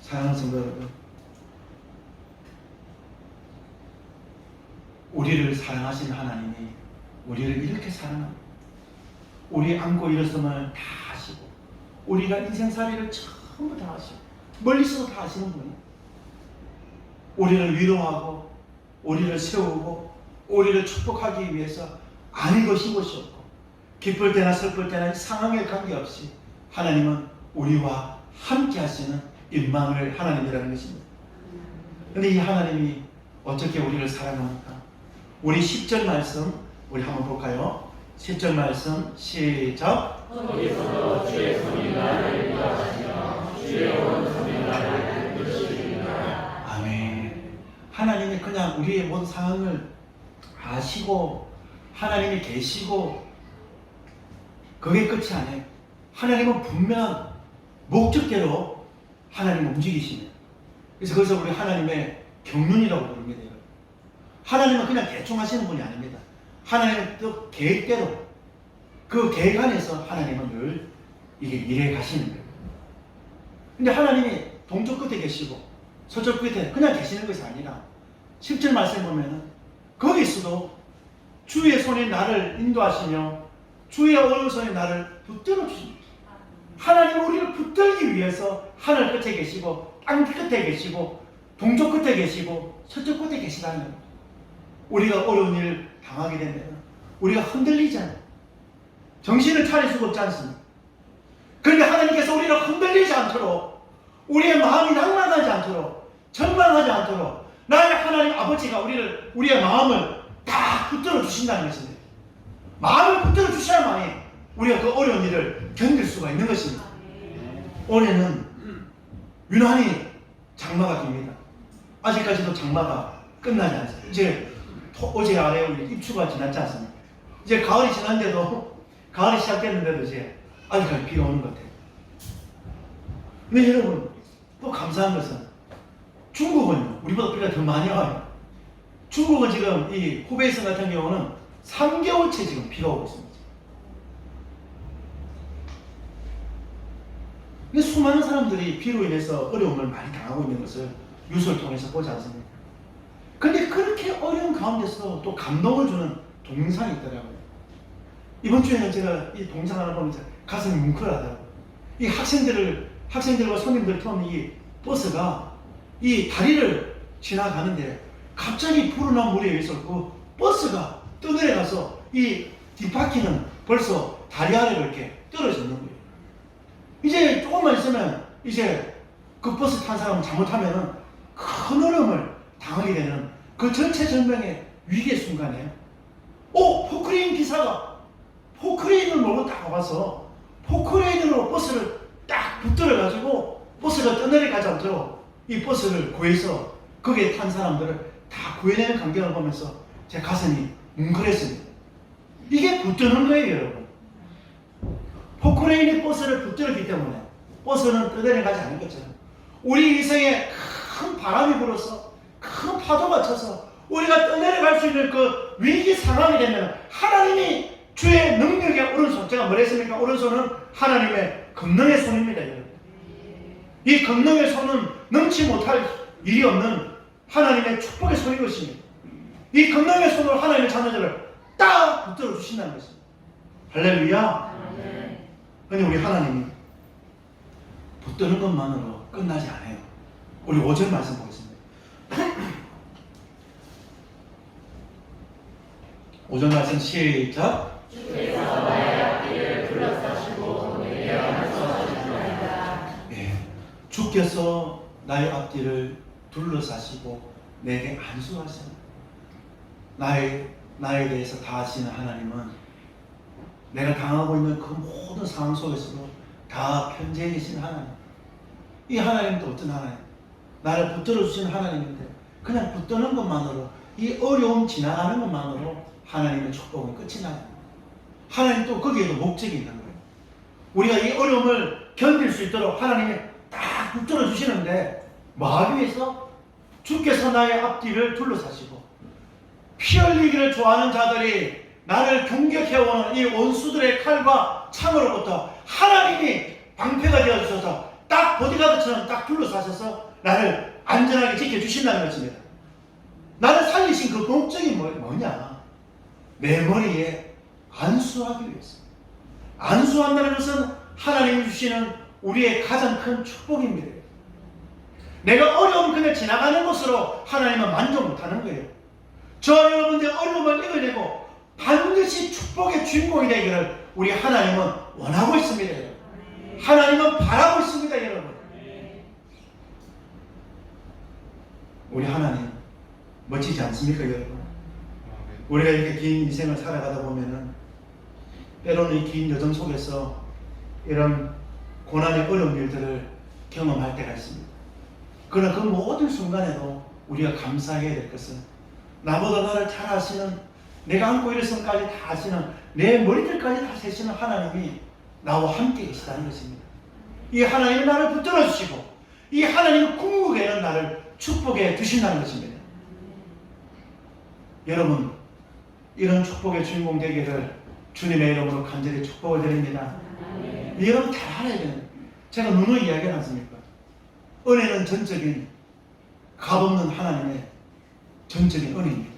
사랑하는 성도 여러분, 우리를 사랑하신 하나님이 우리를 이렇게 사랑합니다. 우리 안고 일어섬을 다 하시고 우리가 인생살이를 전부 다 하시고 멀리서도 다 하시는 분이에요. 우리를 위로하고 우리를 세우고 우리를 축복하기 위해서 아닌 것이 것이 없고 기쁠 때나 슬플 때나 상황에 관계없이 하나님은 우리와 함께 하시는 임마누엘 하나님이라는 것입니다. 그런데 이 하나님이 어떻게 우리를 사랑합니까? 우리 10절 말씀 우리 한번 볼까요? 10절 말씀 시작. 거기서도 주의 손이 나를 인도하시며 주의 오른손이 나를 이끄시리라. 아멘. 하나님이 그냥 우리의 모든 상황을 아시고 하나님이 계시고 그게 끝이 아니에요. 하나님은 분명한 목적대로 하나님 움직이시네. 그래서 거기서 우리 하나님의 경륜이라고 부릅니다. 하나님은 그냥 대충 하시는 분이 아닙니다. 하나님은 또 계획대로 그 계획 안에서 하나님은 늘 이게 일해 가시는 거예요. 근데 하나님이 동쪽 끝에 계시고 서쪽 끝에 그냥 계시는 것이 아니라 10절 말씀 보면은 거기서도 주의 손이 나를 인도하시며 주의 오른손이 나를 붙들어 주십니다. 하나님은 우리를 붙들기 위해서 하늘 끝에 계시고 땅 끝에 계시고 동쪽 끝에 계시고 서쪽 끝에 계시다는 거예요. 우리가 어려운 일 당하게 되면 우리가 흔들리잖아요. 정신을 차릴 수가 없지 않습니까? 그런데 하나님께서 우리를 흔들리지 않도록 우리의 마음이 낭만하지 않도록 절망하지 않도록 나의 하나님 아버지가 우리의 마음을 다 붙들어 주신다는 것입니다. 마음을 붙들어 주셔야만이 우리가 그 어려운 일을 견딜 수가 있는 것입니다. 올해는 유난히 장마가 깁니다. 아직까지도 장마가 끝나지 않습니다. 이제 어제 아래 우리 입추가 지났지 않습니까? 이제 가을이 지났는데도 가을이 시작됐는데도 이제 아직까지 비가 오는 것 같아요. 근데 여러분 또 감사한 것은 중국은요 우리보다 비가 더 많이 와요. 중국은 지금 이 후베이성 같은 경우는 3개월째 지금 비가 오고 있습니다. 근데 수많은 사람들이 비로 인해서 어려움을 많이 당하고 있는 것을 뉴스를 통해서 보지 않습니까? 근데 그렇게 어려운 가운데서 또 감동을 주는 동영상이 있더라고요. 이번 주에는 제가 이 동영상 하나 보면서 가슴이 뭉클하더라고요. 이 학생들과 손님들 태우는 이 버스가 이 다리를 지나가는데 갑자기 푸른한 물에 의해서 그 버스가 떠내려가서 이 뒷바퀴는 벌써 다리 아래로 이렇게 떨어지는 거예요. 이제 조금만 있으면 이제 그 버스 탄 사람은 잘못하면은 큰 어려움을 당하게 되는 그 전체전명의 위기의 순간이에요. 포크레인 기사가 포크레인을 몰고 딱 와서 포크레인으로 버스를 딱 붙들어가지고 버스가 떠내려가지 않도록 이 버스를 구해서 거기에 탄 사람들을 다 구해내는 광경을 보면서 제 가슴이 뭉클했습니다. 이게 붙드는 거예요, 여러분. 포크레인이 버스를 붙들었기 때문에 버스는 떠내려가지 않은 것처럼 우리 인생에 큰 바람이 불어서 큰 파도가 쳐서 우리가 떠내려갈 수 있는 그 위기 상황이 되면 하나님이 주의 능력의 오른손, 제가 뭐랬습니까? 오른손은 하나님의 권능의 손입니다, 여러분. 이 권능의 손은 능치 못할 일이 없는 하나님의 축복의 손인 것입니다. 이 권능의 손으로 하나님의 자녀들을 딱 붙들어 주신다는 것입니다. 할렐루야. 그런데 우리 하나님이 붙드는 것만으로 끝나지 않아요. 우리 5절 말씀 보겠습니다. 5절 말씀 시작. 주께서 나의 앞길을 둘러싸시고 내게 안수하시리이다. 주께서 나의 앞뒤를 둘러싸시고 내게 안수하시는 나에 대해서 다 아시는 하나님은 내가 당하고 있는 그 모든 상황 속에서도 다 편재해 계신 하나님. 이 하나님도 어떤 하나님? 나를 붙들어 주신 하나님인데 그냥 붙드는 것만으로 이 어려움 지나가는 것만으로 하나님의 축복은 끝이 나요. 하나님 또 거기에도 목적이 있는 거예요. 우리가 이 어려움을 견딜 수 있도록 하나님이 딱 붙들어 주시는데 뭐 하기 위해서? 주께서 나의 앞뒤를 둘러싸시고 피 흘리기를 좋아하는 자들이 나를 공격해오는 이 원수들의 칼과 창으로부터 하나님이 방패가 되어주셔서 딱 보디가드처럼 딱 둘러싸셔서 나를 안전하게 지켜주신다는 것입니다. 나를 살리신 그 목적이 뭐냐? 내 머리에 안수하기 위해서. 안수한다는 것은 하나님이 주시는 우리의 가장 큰 축복입니다. 내가 어려움 그냥 지나가는 것으로 하나님은 만족 못하는 거예요. 저 여러분들 어려움을 이겨내고 반드시 축복의 주인공이 되기를 우리 하나님은 원하고 있습니다. 여러분. 하나님은 바라고 있습니다. 여러분. 우리 하나님 멋지지 않습니까? 여러분. 우리가 이렇게 긴 인생을 살아가다 보면은 때로는 이 긴 여정 속에서 이런 고난의 어려운 일들을 경험할 때가 있습니다. 그러나 그 모든 순간에도 우리가 감사해야 될 것은 나보다 나를 잘 아시는, 내가 안고 일어선까지 다 아시는, 내 머리들까지 다 세시는 하나님이 나와 함께 계시다는 것입니다. 이 하나님이 나를 붙들어 주시고 이 하나님의 궁극에는 나를 축복해 주신다는 것입니다. 여러분, 이런 축복의 주인공 되기를 주님의 이름으로 간절히 축복을 드립니다. 여러분 잘 알아야 돼요. 제가 누누이 이야기하지 않습니까? 은혜는 전적인 값없는 하나님의 전적인 은혜입니다.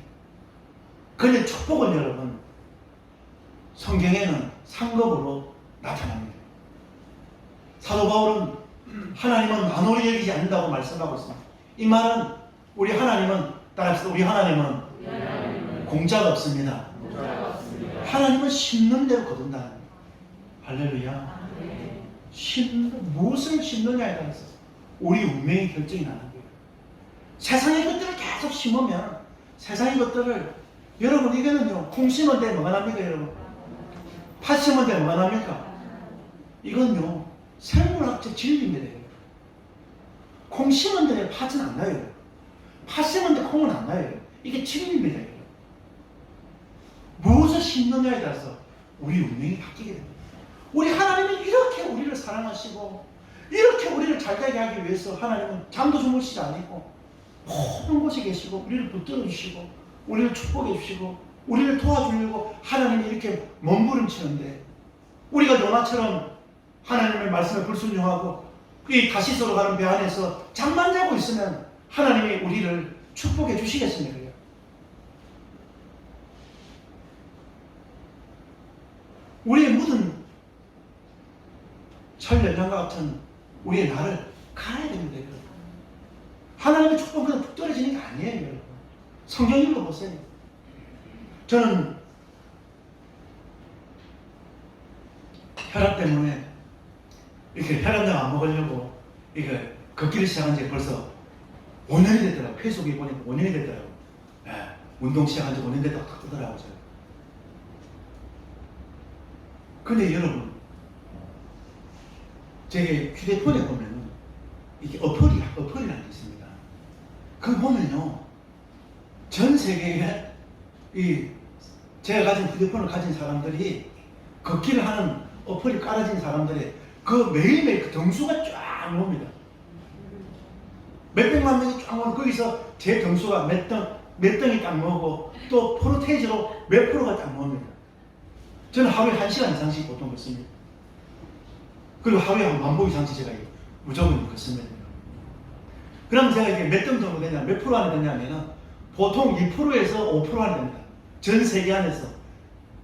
그런데 축복은 여러분 성경에는 상급으로 나타납니다. 사도 바울은 하나님은 만홀히 여기지 않는다고 말씀하고 있습니다. 이 말은 우리 하나님은, 따라합시다. 우리 하나님은 공짜가 없습니다. 하나님은 심는 대로 거둔다는 거예요. 할렐루야. 무엇을 심느냐에 따라서 우리 운명이 결정이 나는 거예요. 세상의 것들을 계속 심으면 세상의 것들을, 여러분 이거는요, 콩 심은 데 뭐가 납니까? 여러분 팥 심은 데 뭐가 납니까? 이건요 생물학적 진리입니다. 콩 심은 데 팥은 안 나요. 팥 심은 데 콩은 안 나요. 이게 진리입니다. 무엇을 심느냐에 따라서 우리 운명이 바뀌게 됩니다. 우리 하나님은 이렇게 우리를 사랑하시고 이렇게 우리를 잘되게 하기 위해서 하나님은 잠도 주무시지 않고 모든 곳에 계시고 우리를 붙들어 주시고 우리를 축복해 주시고 우리를 도와주려고 하나님이 이렇게 몸부림치는데, 우리가 요나처럼 하나님의 말씀에 불순종하고 이 다시서로 가는 배 안에서 잠만 자고 있으면 하나님이 우리를 축복해 주시겠습니까? 우리의 묻은 철연장과 같은 우리의 나를 갈아야 됩니다. 하나님의 축복은 그냥 툭 떨어지는 게 아니에요. 여러분. 성경 읽어보세요. 저는 혈압 때문에 이렇게 혈압약 안 먹으려고 이게 걷기를 시작한 지 벌써 5년이 됐더라고요. 페이스북에 보니까 5년이 됐더라고요. 네, 운동 시작한 지 5년 됐다고 딱 뜨더라고요. 근데 여러분, 제 휴대폰에 보면 이게 어플이라는 게 있습니다. 그거 보면요, 전 세계에 제가 가진 휴대폰을 가진 사람들이 걷기를 하는 어플이 깔아진 사람들의 그 매일매일 그 등수가 쫙 나옵니다. 몇백만 명이 쫙 나오고 거기서 제 등수가 몇 등이 딱 나오고 또 프로테이지로 몇 프로가 딱 나옵니다. 저는 하루에 1시간 이상씩 보통 걷습니다. 그리고 하루에 한 10,000보 이상씩 제가 무조건 걷습니다. 그럼 제가 이게 몇 등 정도 되냐, 몇 프로 안에 되냐면은 보통 2%에서 5% 안에 됩니다. 전 세계 안에서.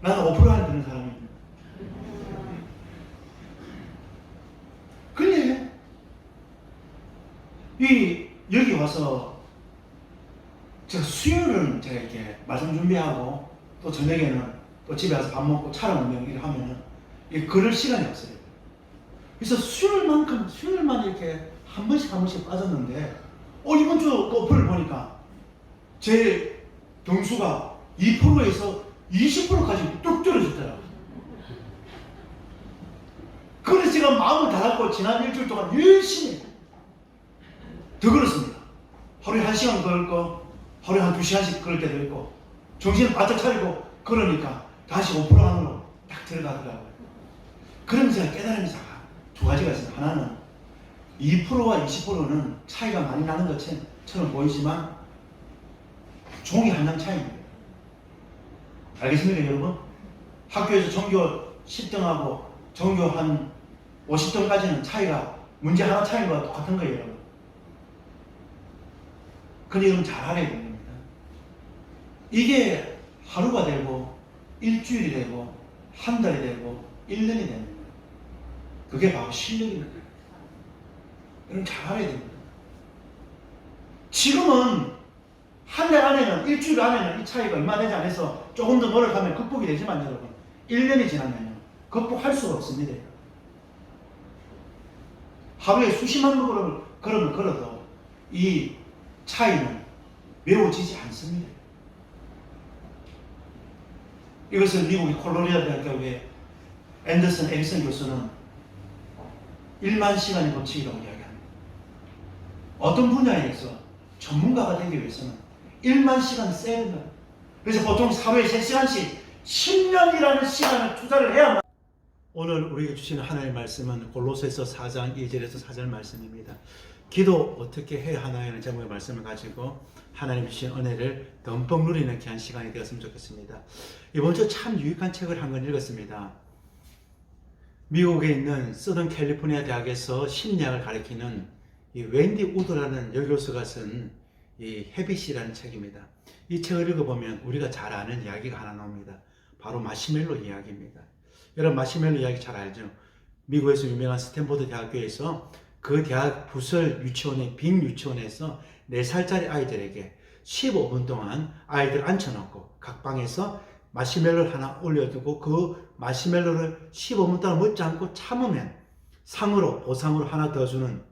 나는 5% 안에 드는 사람입니다. 근데 여기 와서 제가 수요일은 제가 이렇게 말씀 준비하고 또 저녁에는 또 집에 가서 밥 먹고 촬영 운영을 하면은 그럴 시간이 없어요. 그래서 수요일만 이렇게 한 번씩 빠졌는데, 이번 주 어플을 보니까 제 등수가 2%에서 20%까지 뚝 떨어졌더라고요. 그래서 제가 마음을 닫았고 지난 일주일 동안 열심히 더 걸었습니다. 하루에 1시간 걸고 하루에 한 2시간씩 걸을 때도 있고 정신을 바짝 차리고 걸으니까 다시 5% 안으로 딱 들어가더라고요. 그러면서 제가 깨달음이 두 가지가 있습니다. 하나는 2%와 20%는 차이가 많이 나는 것처럼 보이지만 종이 한 장 차이입니다. 알겠습니까, 여러분? 학교에서 전교 10등하고 전교 한 50등까지는 차이가 문제 하나 차이인 거와 똑같은 거예요, 여러분. 근데 여러분 잘 알아야 됩니다. 이게 하루가 되고 일주일이 되고 한 달이 되고 1년이 됩니다. 그게 바로 실력입니다. 여러분 잘 알아야 됩니다. 지금은 한 달 안에는, 일주일 안에는 이 차이가 얼마 되지 않아서 조금 더 노력하면 극복이 되지만 여러분, 1년이 지나면요, 극복할 수가 없습니다. 하루에 수십만 걸음을 걸어도 이 차이는 메워지지 않습니다. 이것을 미국의 콜로리아 대학교의 앤더슨 에리슨 교수는 1만 시간의 법칙이라고 이야기합니다. 어떤 분야에서 전문가가 되기 위해서는 1만 시간 써야 된다. 그래서 보통 하루에 3시간씩 10년이라는 시간을 투자를 해야만. 오늘 우리에게 주시는 하나님의 말씀은 골로새서 4장 2절에서 4절 말씀입니다. 기도 어떻게 해야 하나라는 제목의 말씀을 가지고 하나님 주신 은혜를 덤뻑 누리는 귀한 시간이 되었으면 좋겠습니다. 이번 주 참 유익한 책을 한 권 읽었습니다. 미국에 있는 서던 캘리포니아 대학에서 심리학을 가르치는 이 웬디 우드라는 여교수가 쓴 이 헤빗이라는 책입니다. 이 책을 읽어보면 우리가 잘 아는 이야기가 하나 나옵니다. 바로 마시멜로 이야기입니다. 여러분 마시멜로 이야기 잘 알죠? 미국에서 유명한 스탠포드 대학교에서 그 대학 부설 유치원의 빈 유치원에서 4살짜리 아이들에게 15분 동안 아이들 앉혀놓고 각 방에서 마시멜로를 하나 올려두고 그 마시멜로를 15분 동안 먹지 않고 참으면 상으로 보상으로 하나 더 주는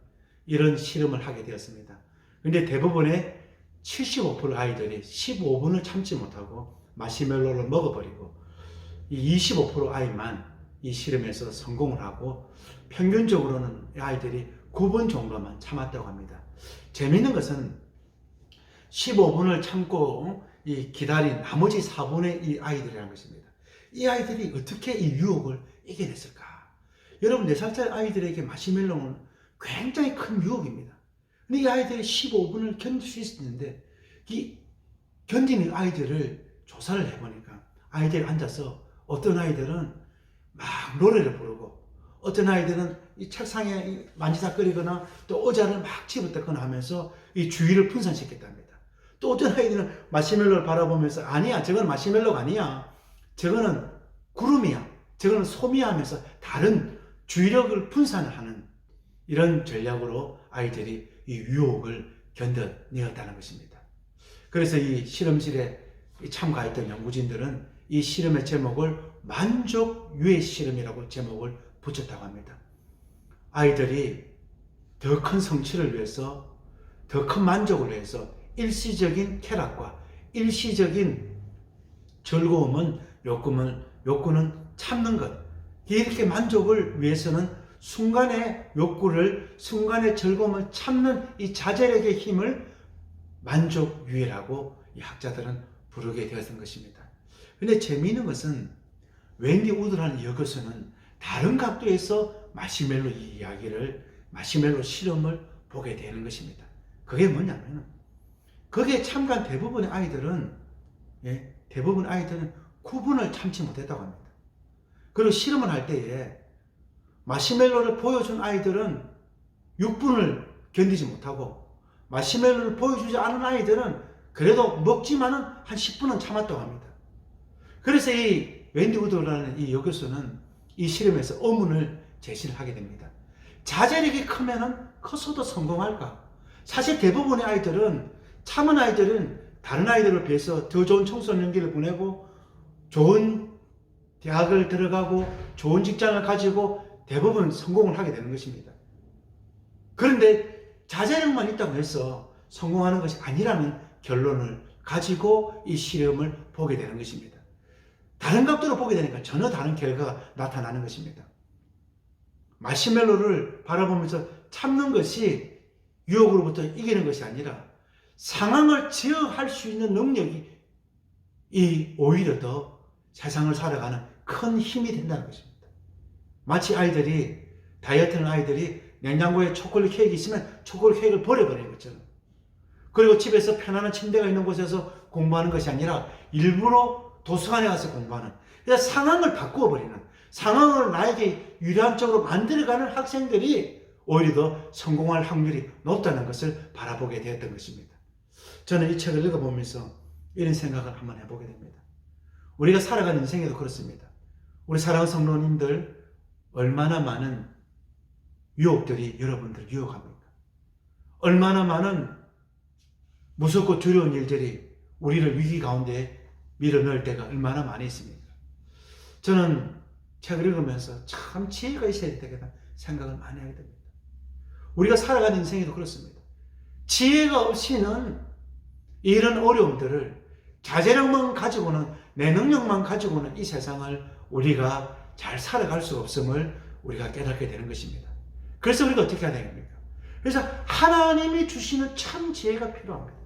이런 실험을 하게 되었습니다. 근데 대부분의 75% 아이들이 15분을 참지 못하고 마시멜로를 먹어버리고 이 25% 아이만 이 실험에서 성공을 하고 평균적으로는 아이들이 9분 정도만 참았다고 합니다. 재미있는 것은 15분을 참고 이 기다린 나머지 4분의 이 아이들이라는 것입니다. 이 아이들이 어떻게 이 유혹을 이겨냈을까? 여러분 4살짜리 아이들에게 마시멜로는 굉장히 큰 유혹입니다. 근데 이 아이들이 15분을 견딜 수 있는데 이 견디는 아이들을 조사를 해보니까 아이들이 앉아서 어떤 아이들은 막 노래를 부르고 어떤 아이들은 이 책상에 만지작거리거나 또 의자를 막 집어뜯거나 하면서 이 주의를 분산시켰답니다. 또 어떤 아이들은 마시멜로를 바라보면서 아니야 저건 마시멜로가 아니야 저거는 구름이야 저거는 솜이야 하면서 다른 주의력을 분산하는 이런 전략으로 아이들이 이 유혹을 견뎌내었다는 것입니다. 그래서 이 실험실에 참가했던 연구진들은 이 실험의 제목을 만족 유해 실험이라고 제목을 붙였다고 합니다. 아이들이 더 큰 성취를 위해서 더 큰 만족을 위해서 일시적인 쾌락과 일시적인 즐거움은 욕구는 참는 것. 이렇게 만족을 위해서는 순간의 욕구를 순간의 즐거움을 참는 이 자제력의 힘을 만족유예라고 이 학자들은 부르게 되었던 것입니다. 근데 재미있는 것은 웬디 우드라는 여교수는 다른 각도에서 마시멜로 이야기를 마시멜로 실험을 보게 되는 것입니다. 그게 뭐냐면 거기에 참가한 대부분의 아이들은 대부분 아이들은 9분을 참지 못했다고 합니다. 그리고 실험을 할 때에 마시멜로를 보여준 아이들은 6분을 견디지 못하고 마시멜로를 보여주지 않은 아이들은 그래도 먹지만은 한 10분은 참았다고 합니다. 그래서 이 웬디 우드라는 이 여교수는 이 실험에서 의문을 제시를 하게 됩니다. 자제력이 크면은 커서도 성공할까? 사실 대부분의 아이들은 참은 아이들은 다른 아이들에 비해서 더 좋은 청소년기를 보내고 좋은 대학을 들어가고 좋은 직장을 가지고 대부분 성공을 하게 되는 것입니다. 그런데 자제력만 있다고 해서 성공하는 것이 아니라는 결론을 가지고 이 실험을 보게 되는 것입니다. 다른 각도로 보게 되니까 전혀 다른 결과가 나타나는 것입니다. 마시멜로를 바라보면서 참는 것이 유혹으로부터 이기는 것이 아니라 상황을 제어할 수 있는 능력이 오히려 더 세상을 살아가는 큰 힘이 된다는 것입니다. 마치 아이들이 다이어트하는 아이들이 냉장고에 초콜릿 케이크 있으면 초콜릿 케이크를 버려버리는 것처럼 그리고 집에서 편안한 침대가 있는 곳에서 공부하는 것이 아니라 일부러 도서관에 가서 공부하는 그래서 상황을 바꾸어 버리는 상황을 나에게 유리한 쪽으로 만들어가는 학생들이 오히려 더 성공할 확률이 높다는 것을 바라보게 되었던 것입니다. 저는 이 책을 읽어보면서 이런 생각을 한번 해보게 됩니다. 우리가 살아가는 인생에도 그렇습니다. 우리 사랑하는 성도님들 얼마나 많은 유혹들이 여러분들 유혹합니까? 얼마나 많은 무섭고 두려운 일들이 우리를 위기 가운데 밀어넣을 때가 얼마나 많이 있습니까? 저는 책을 읽으면서 참 지혜가 있어야 되겠다 생각을 많이 하게 됩니다. 우리가 살아가는 인생에도 그렇습니다. 지혜가 없이는 이런 어려움들을 자제력만 가지고는, 내 능력만 가지고는 이 세상을 우리가 잘 살아갈 수 없음을 우리가 깨닫게 되는 것입니다. 그래서 우리가 어떻게 해야 됩니까? 그래서 하나님이 주시는 참 지혜가 필요합니다.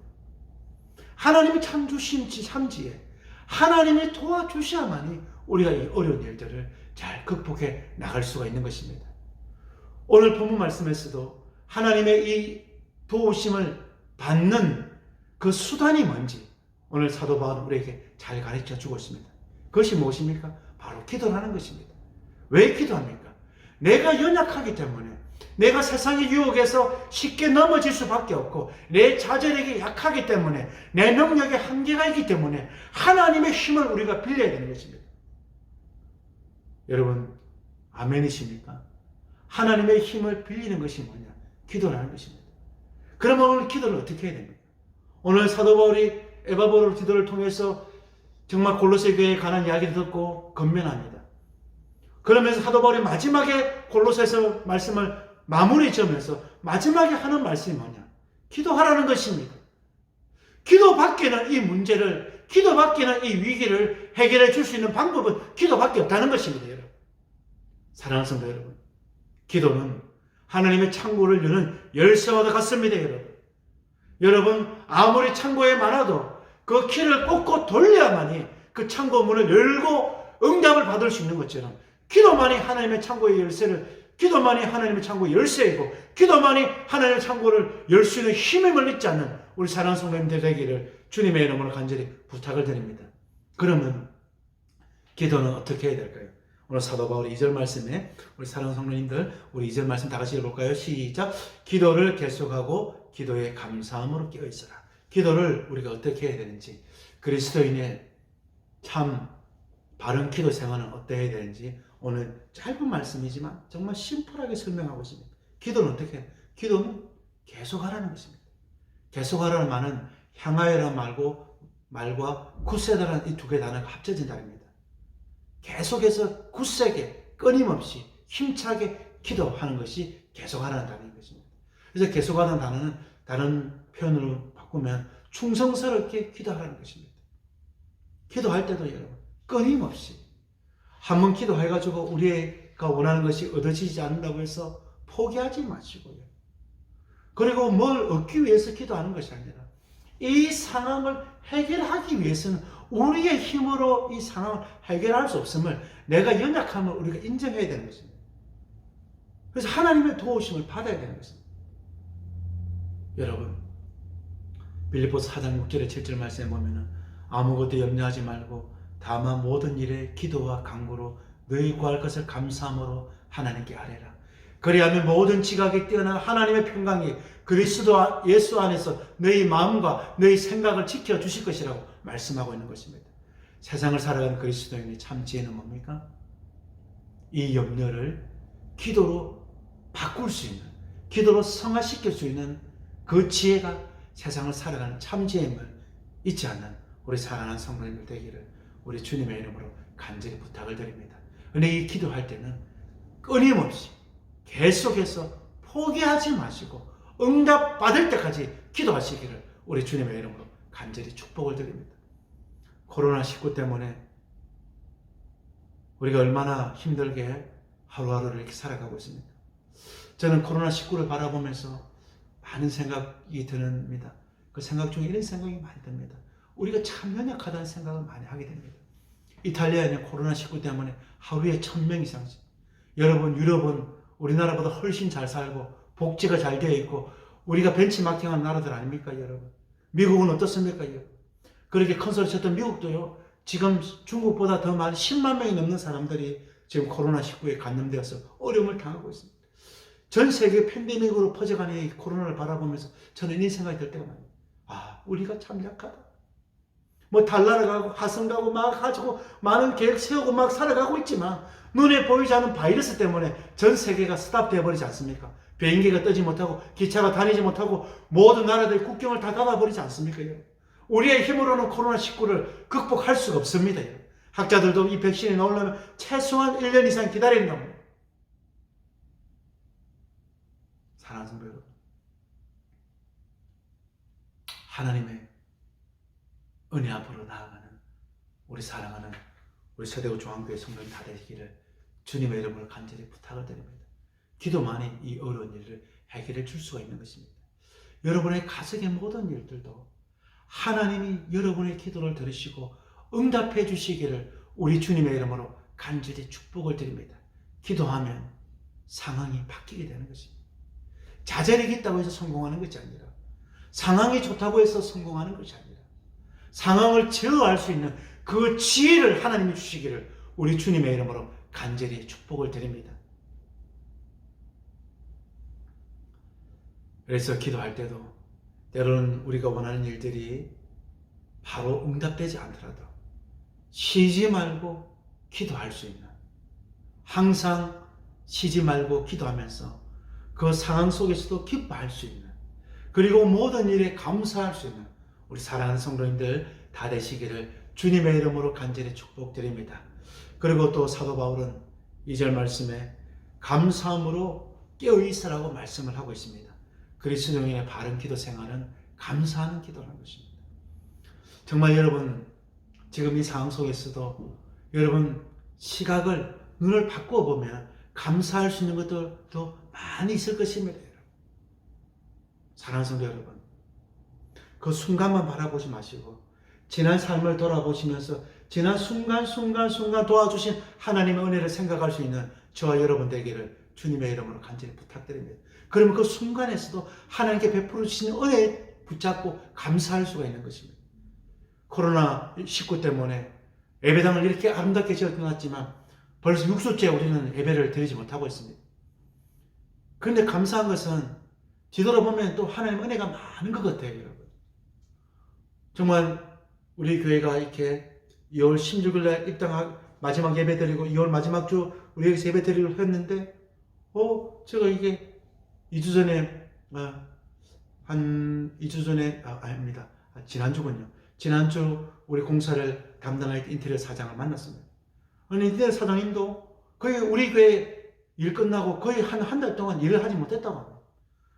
하나님이 참 주신 참 지혜, 하나님이 도와주셔야만이 우리가 이 어려운 일들을 잘 극복해 나갈 수가 있는 것입니다. 오늘 본문 말씀에서도 하나님의 이 도우심을 받는 그 수단이 뭔지 오늘 사도 바울은 우리에게 잘 가르쳐 주고 있습니다. 그것이 무엇입니까? 바로 기도라는 것입니다. 왜 기도합니까? 내가 연약하기 때문에, 내가 세상의 유혹에서 쉽게 넘어질 수밖에 없고, 내 자제력이 약하기 때문에, 내 능력에 한계가 있기 때문에 하나님의 힘을 우리가 빌려야 되는 것입니다. 여러분, 아멘이십니까? 하나님의 힘을 빌리는 것이 뭐냐? 기도라는 것입니다. 그러면 오늘 기도를 어떻게 해야 됩니까? 오늘 사도 바울이 에바브로 기도를 통해서 정말 골로새 교회에 관한 이야기를 듣고 건면합니다. 그러면서 사도 바울이 마지막에 골로새서 말씀을 마무리 지으면서 마지막에 하는 말씀이 뭐냐? 기도하라는 것입니다. 기도밖에는 이 문제를, 기도밖에는 이 위기를 해결해 줄 수 있는 방법은 기도밖에 없다는 것입니다, 여러분. 사랑하는 성도 여러분, 기도는 하나님의 창고를 여는 열쇠와 같습니다, 여러분. 여러분, 아무리 창고에 많아도 그 키를 꽂고 돌려야만이 그 창고 문을 열고 응답을 받을 수 있는 것처럼, 기도만이 하나님의 창고의 열쇠를, 기도만이 하나님의 창고의 열쇠이고, 기도만이 하나님의 창고를 열 수 있는 힘임을 잊지 않는 우리 사랑하는 성도님들 되기를 주님의 이름으로 간절히 부탁을 드립니다. 그러면 기도는 어떻게 해야 될까요? 오늘 사도 바울의 2절 말씀에 우리 사랑하는 성도님들, 우리 2절 말씀 다 같이 읽어볼까요? 시작! 기도를 계속하고 기도에 감사함으로 깨어있어라. 기도를 우리가 어떻게 해야 되는지, 그리스도인의 참 바른 기도 생활은 어떻게 해야 되는지 오늘 짧은 말씀이지만 정말 심플하게 설명하고 있습니다. 기도는 어떻게 해요? 기도는 계속하라는 것입니다. 계속하라는 말은 향하여라는 말과 굳세다라는 이 두 개 단어가 합쳐진 단어입니다. 계속해서 굳세게 끊임없이 힘차게 기도하는 것이 계속하라는 단어인 것입니다. 그래서 계속하는 단어는 다른 표현으로 바꾸면 충성스럽게 기도하라는 것입니다. 기도할 때도 여러분 끊임없이 한번 기도해가지고 우리가 원하는 것이 얻어지지 않는다고 해서 포기하지 마시고요. 그리고 뭘 얻기 위해서 기도하는 것이 아니라 이 상황을 해결하기 위해서는 우리의 힘으로 이 상황을 해결할 수 없음을, 내가 연약함을 우리가 인정해야 되는 것입니다. 그래서 하나님의 도우심을 받아야 되는 것입니다. 여러분, 빌립보서 4장 6절에 7절 말씀에 보면은 아무것도 염려하지 말고 다만 모든 일에 기도와 간구로 너희 구할 것을 감사함으로 하나님께 아뢰라. 그리하면 모든 지각이 뛰어난 하나님의 평강이 그리스도 예수 안에서 너희 마음과 너희 생각을 지켜주실 것이라고 말씀하고 있는 것입니다. 세상을 살아가는 그리스도인의 참 지혜는 뭡니까? 이 염려를 기도로 바꿀 수 있는, 기도로 성화시킬 수 있는 그 지혜가 세상을 살아가는 참 지혜임을 잊지 않는 우리 사랑하는 성도님들 되기를 우리 주님의 이름으로 간절히 부탁을 드립니다. 근데 이 기도할 때는 끊임없이 계속해서 포기하지 마시고 응답 받을 때까지 기도하시기를 우리 주님의 이름으로 간절히 축복을 드립니다. 코로나19 때문에 우리가 얼마나 힘들게 하루하루를 이렇게 살아가고 있습니까? 저는 코로나19를 바라보면서 많은 생각이 듭니다. 그 생각 중에 이런 생각이 많이 듭니다. 우리가 참 연약하다는 생각을 많이 하게 됩니다. 이탈리아에는 코로나19 때문에 하루에 1000명 이상씩. 여러분, 유럽은 우리나라보다 훨씬 잘 살고 복지가 잘 되어 있고 우리가 벤치마킹한 나라들 아닙니까, 여러분? 미국은 어떻습니까, 여러분? 그렇게 큰 소리 쳤던 미국도요, 지금 중국보다 더 많은 10만 명이 넘는 사람들이 지금 코로나19에 감염되어서 어려움을 당하고 있습니다. 전 세계 팬데믹으로 퍼져가는 이 코로나를 바라보면서 저는 이 생각이 들 때가 많아요. 아, 우리가 참 약하다. 뭐 달나라 가고 화성 가고 막 가지고 많은 계획 세우고 막 살아가고 있지만 눈에 보이지 않는 바이러스 때문에 전 세계가 스탑되어 버리지 않습니까? 비행기가 뜨지 못하고 기차가 다니지 못하고 모든 나라들이 국경을 다 닫아버리지 않습니까? 우리의 힘으로는 코로나19를 극복할 수가 없습니다. 학자들도 이 백신이 나오려면 최소한 1년 이상 기다린다고. 사랑하는 성도 여러분, 하나님의 은혜 앞으로 나아가는 우리 사랑하는 우리 세대구 중앙교회 성도님 다 되시기를 주님의 이름으로 간절히 부탁을 드립니다. 기도만이 이 어려운 일을 해결해 줄 수가 있는 것입니다. 여러분의 가정의 모든 일들도 하나님이 여러분의 기도를 들으시고 응답해 주시기를 우리 주님의 이름으로 간절히 축복을 드립니다. 기도하면 상황이 바뀌게 되는 것입니다. 자잘이 있다고 해서 성공하는 것이 아니라, 상황이 좋다고 해서 성공하는 것이 아니라, 상황을 제어할 수 있는 그 지혜를 하나님이 주시기를 우리 주님의 이름으로 간절히 축복을 드립니다. 그래서 기도할 때도 때로는 우리가 원하는 일들이 바로 응답되지 않더라도 쉬지 말고 기도할 수 있는, 항상 쉬지 말고 기도하면서 그 상황 속에서도 기뻐할 수 있는, 그리고 모든 일에 감사할 수 있는 우리 사랑하는 성도님들 다 되시기를 주님의 이름으로 간절히 축복드립니다. 그리고 또 사도 바울은 2절 말씀에 감사함으로 깨어있으라고 말씀을 하고 있습니다. 그리스도인의 바른 기도 생활은 감사하는 기도라는 것입니다. 정말 여러분, 지금 이 상황 속에서도 여러분 시각을, 눈을 바꾸어 보면 감사할 수 있는 것들도 많이 있을 것입니다. 사랑하는 성도 여러분, 그 순간만 바라보지 마시고 지난 삶을 돌아보시면서 지난 순간 도와주신 하나님의 은혜를 생각할 수 있는 저와 여러분 되기를 주님의 이름으로 간절히 부탁드립니다. 그러면 그 순간에서도 하나님께 베풀어 주신 은혜에 붙잡고 감사할 수가 있는 것입니다. 코로나19 때문에 예배당을 이렇게 아름답게 지어놨지만 벌써 6수째 우리는 예배를 드리지 못하고 있습니다. 그런데 감사한 것은 뒤돌아보면 또 하나님의 은혜가 많은 것 같아요, 여러분. 정말 우리 교회가 이렇게 2월 16일 날 입당 마지막 예배 드리고 2월 마지막 주 우리 여기서 예배 드리고 했는데 제가 이게 2주 전에 한 2주 전에 아닙니다. 지난주군요. 지난주 우리 공사를 담당할 인테리어 사장을 만났습니다. 아니, 인테리어 사장님도 거의 우리 교회 일 끝나고 거의 한 달 동안 일을 하지 못했다고 합니다.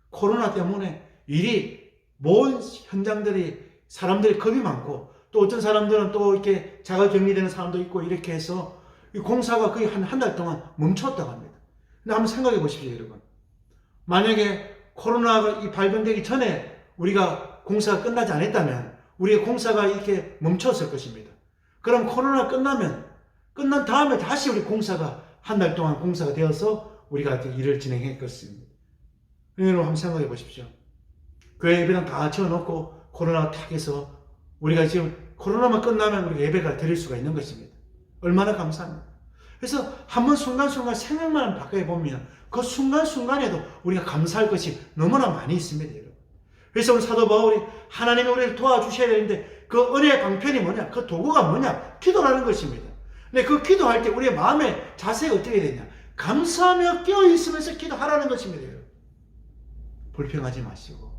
코로나 때문에 일이 모든 현장들이 사람들이 겁이 많고 또 어떤 사람들은 또 이렇게 자가격리되는 사람도 있고 이렇게 해서 이 공사가 거의 한 달 동안 멈췄다고 합니다. 근데 한번 생각해 보십시오, 여러분. 만약에 코로나가 이 발병되기 전에 우리가 공사가 끝나지 않았다면 우리의 공사가 이렇게 멈췄을 것입니다. 그럼 코로나 끝난 다음에 다시 우리 공사가 한 달 동안 공사가 되어서 우리가 일을 진행했겠습니다. 여러분 한번 생각해 보십시오. 교회 예배당 다 지어놓고 코로나가 탁 해서 우리가 지금 코로나만 끝나면 우리가 예배가 드릴 수가 있는 것입니다. 얼마나 감사합니다. 그래서 한번 순간순간 생각만 바꿔 보면 그 순간순간에도 우리가 감사할 것이 너무나 많이 있습니다, 여러분. 그래서 오늘 사도 바울이 하나님이 우리를 도와주셔야 되는데 그 은혜의 방편이 뭐냐? 그 도구가 뭐냐? 기도라는 것입니다. 근데 그 기도할 때 우리의 마음의 자세가 어떻게 되냐? 감사하며 깨어있으면서 기도하라는 것입니다, 여러분. 불평하지 마시고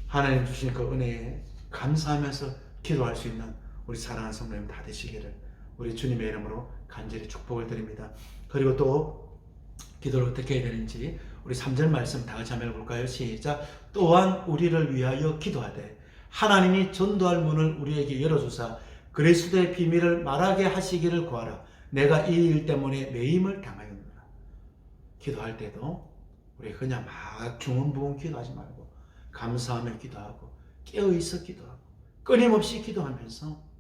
하나님 주신 그 은혜에 감사하면서 기도할 수 있는 우리 사랑하는 성도님 다 되시기를 우리 주님의 이름으로 간절히 축복을 드립니다. 그리고 또 기도를 어떻게 해야 되는지 우리 3절 말씀 다 같이 한번 해볼까요? 시작. 또한 우리를 위하여 기도하되 하나님이 전도할 문을 우리에게 열어주사 그리스도의 비밀을 말하게 하시기를 구하라. 내가 이 일 때문에 매임을 당하였노라. 기도할 때도 우리 그냥 막 중언부언 기도하지 말고 감사하며 기도하고 깨어있어 기도하고 끊임없이 기도하면서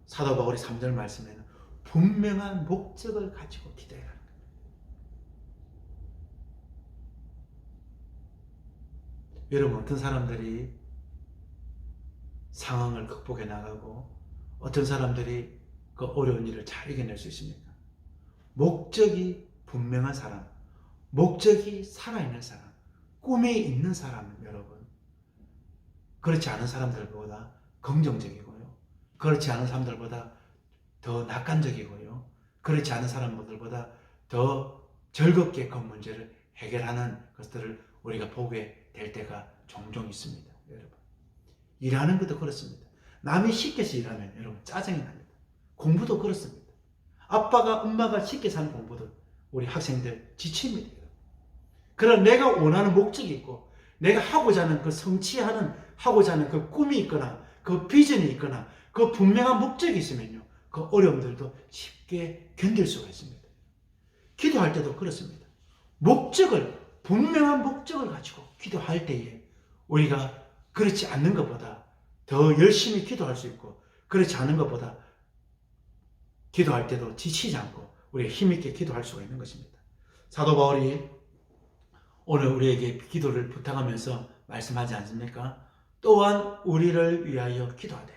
사도 바울이 3절 말씀에는 분명한 목적을 가지고 기도해라. 여러분, 어떤 사람들이 상황을 극복해 나가고 어떤 사람들이 그 어려운 일을 잘 이겨낼 수 있습니까? 목적이 분명한 사람, 목적이 살아있는 사람, 꿈이 있는 사람, 여러분. 그렇지 않은 사람들보다 긍정적이고요. 그렇지 않은 사람들보다 더 낙관적이고요. 그렇지 않은 사람들보다 더 즐겁게 그 문제를 해결하는 것들을 우리가 보게 될 때가 종종 있습니다. 여러분, 일하는 것도 그렇습니다. 남이 시켜서 일하면 여러분 짜증이 납니다. 공부도 그렇습니다. 아빠가 엄마가 시켜서 하는 공부도 우리 학생들 지칩니다. 그러나 내가 원하는 목적이 있고 내가 하고자 하는 그 하고자 하는 그 꿈이 있거나 그 비전이 있거나 그 분명한 목적이 있으면요, 그 어려움들도 쉽게 견딜 수가 있습니다. 기도할 때도 그렇습니다. 분명한 목적을 가지고 기도할 때에 우리가 그렇지 않는 것보다 더 열심히 기도할 수 있고, 그렇지 않은 것보다 기도할 때도 지치지 않고 우리가 힘있게 기도할 수가 있는 것입니다. 사도 바울이 오늘 우리에게 기도를 부탁하면서 말씀하지 않습니까? 또한 우리를 위하여 기도하되.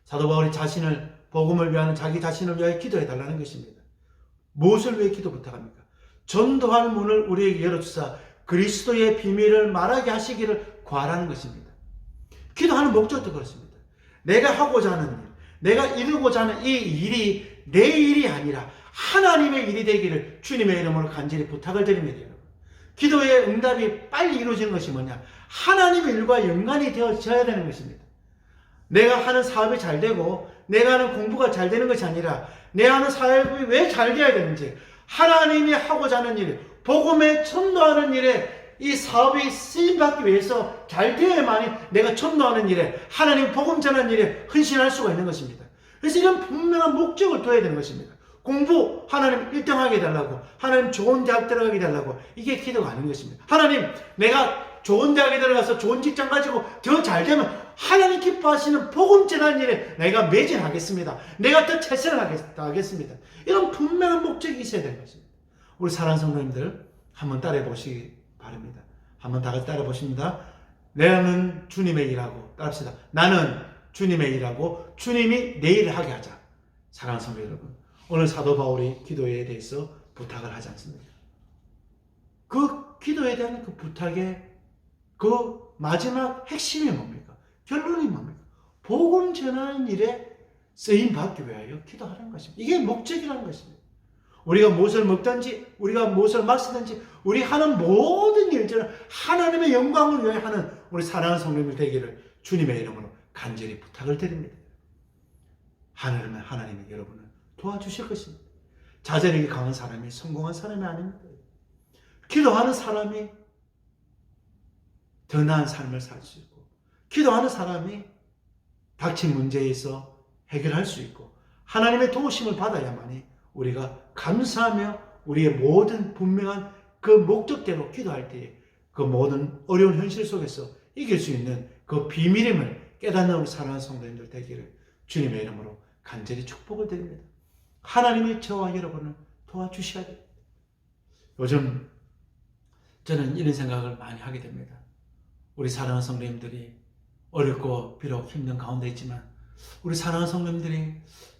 사도 바울이 복음을 위하는 자기 자신을 위하여 기도해 달라는 것입니다. 무엇을 위해 기도 부탁합니까? 전도할 문을 우리에게 열어주사 그리스도의 비밀을 말하게 하시기를 구하라는 것입니다. 기도하는 목적도 그렇습니다. 내가 하고자 하는 일, 내가 이루고자 하는 이 일이 내 일이 아니라 하나님의 일이 되기를 주님의 이름으로 간절히 부탁을 드립니다. 기도의 응답이 빨리 이루어지는 것이 뭐냐? 하나님의 일과 연관이 되어져야 되는 것입니다. 내가 하는 사업이 잘 되고 내가 하는 공부가 잘 되는 것이 아니라 내가 하는 사업이 왜 잘 되어야 되는지, 하나님이 하고자 하는 일, 복음에 전도하는 일에 이 사업이 쓰임받기 위해서 잘 되어야만이 내가 전도하는 일에, 하나님 복음 전하는 일에 헌신할 수가 있는 것입니다. 그래서 이런 분명한 목적을 둬야 되는 것입니다. 공부 하나님 1등 하게 해달라고, 하나님 좋은 대학 들어가게 해달라고, 이게 기도가 아닌 것입니다. 하나님 내가 좋은 대학에 들어가서 좋은 직장 가지고 더 잘 되면 하나님 기뻐하시는 복음 전하는 일에 내가 매진하겠습니다. 내가 더 최선을 하겠습니다. 이런 분명한 목적이 있어야 되는 것입니다. 우리 사랑하는 성도님들 한번 따라해 보시기 바랍니다. 한번 다 같이 따라해 보십니다. 나는 주님의 일하고, 따라합시다. 나는 주님의 일하고 주님이 내 일을 하게 하자. 사랑하는 성도 여러분, 오늘 사도 바울이 기도에 대해서 부탁을 하지 않습니까? 그 기도에 대한 그 부탁의 그 마지막 핵심이 뭡니까? 결론이 뭡니까? 복음 전하는 일에 쓰임 받기 위하여 기도하는 것입니다. 이게 목적이라는 것입니다. 우리가 무엇을 먹든지, 우리가 무엇을 마시든지, 우리 하는 모든 일들은 하나님의 영광을 위하여 하는 우리 사랑하는 성도님들 되기를 주님의 이름으로 간절히 부탁을 드립니다. 하나님이 여러분을 도와주실 것입니다. 자제력이 강한 사람이 성공한 사람이 아닙니다. 기도하는 사람이 더 나은 삶을 살 수 있고, 기도하는 사람이 닥친 문제에서 해결할 수 있고, 하나님의 도우심을 받아야만이 우리가 감사하며 우리의 모든 분명한 그 목적대로 기도할 때에 그 모든 어려운 현실 속에서 이길 수 있는 그 비밀임을 깨닫는 우리 사랑하는 성도님들 되기를 주님의 이름으로 간절히 축복을 드립니다. 하나님이 저와 여러분을 도와주셔야 됩니다. 요즘 저는 이런 생각을 많이 하게 됩니다. 우리 사랑하는 성도님들이 어렵고 비록 힘든 가운데 있지만, 우리 사랑하는 성도님들이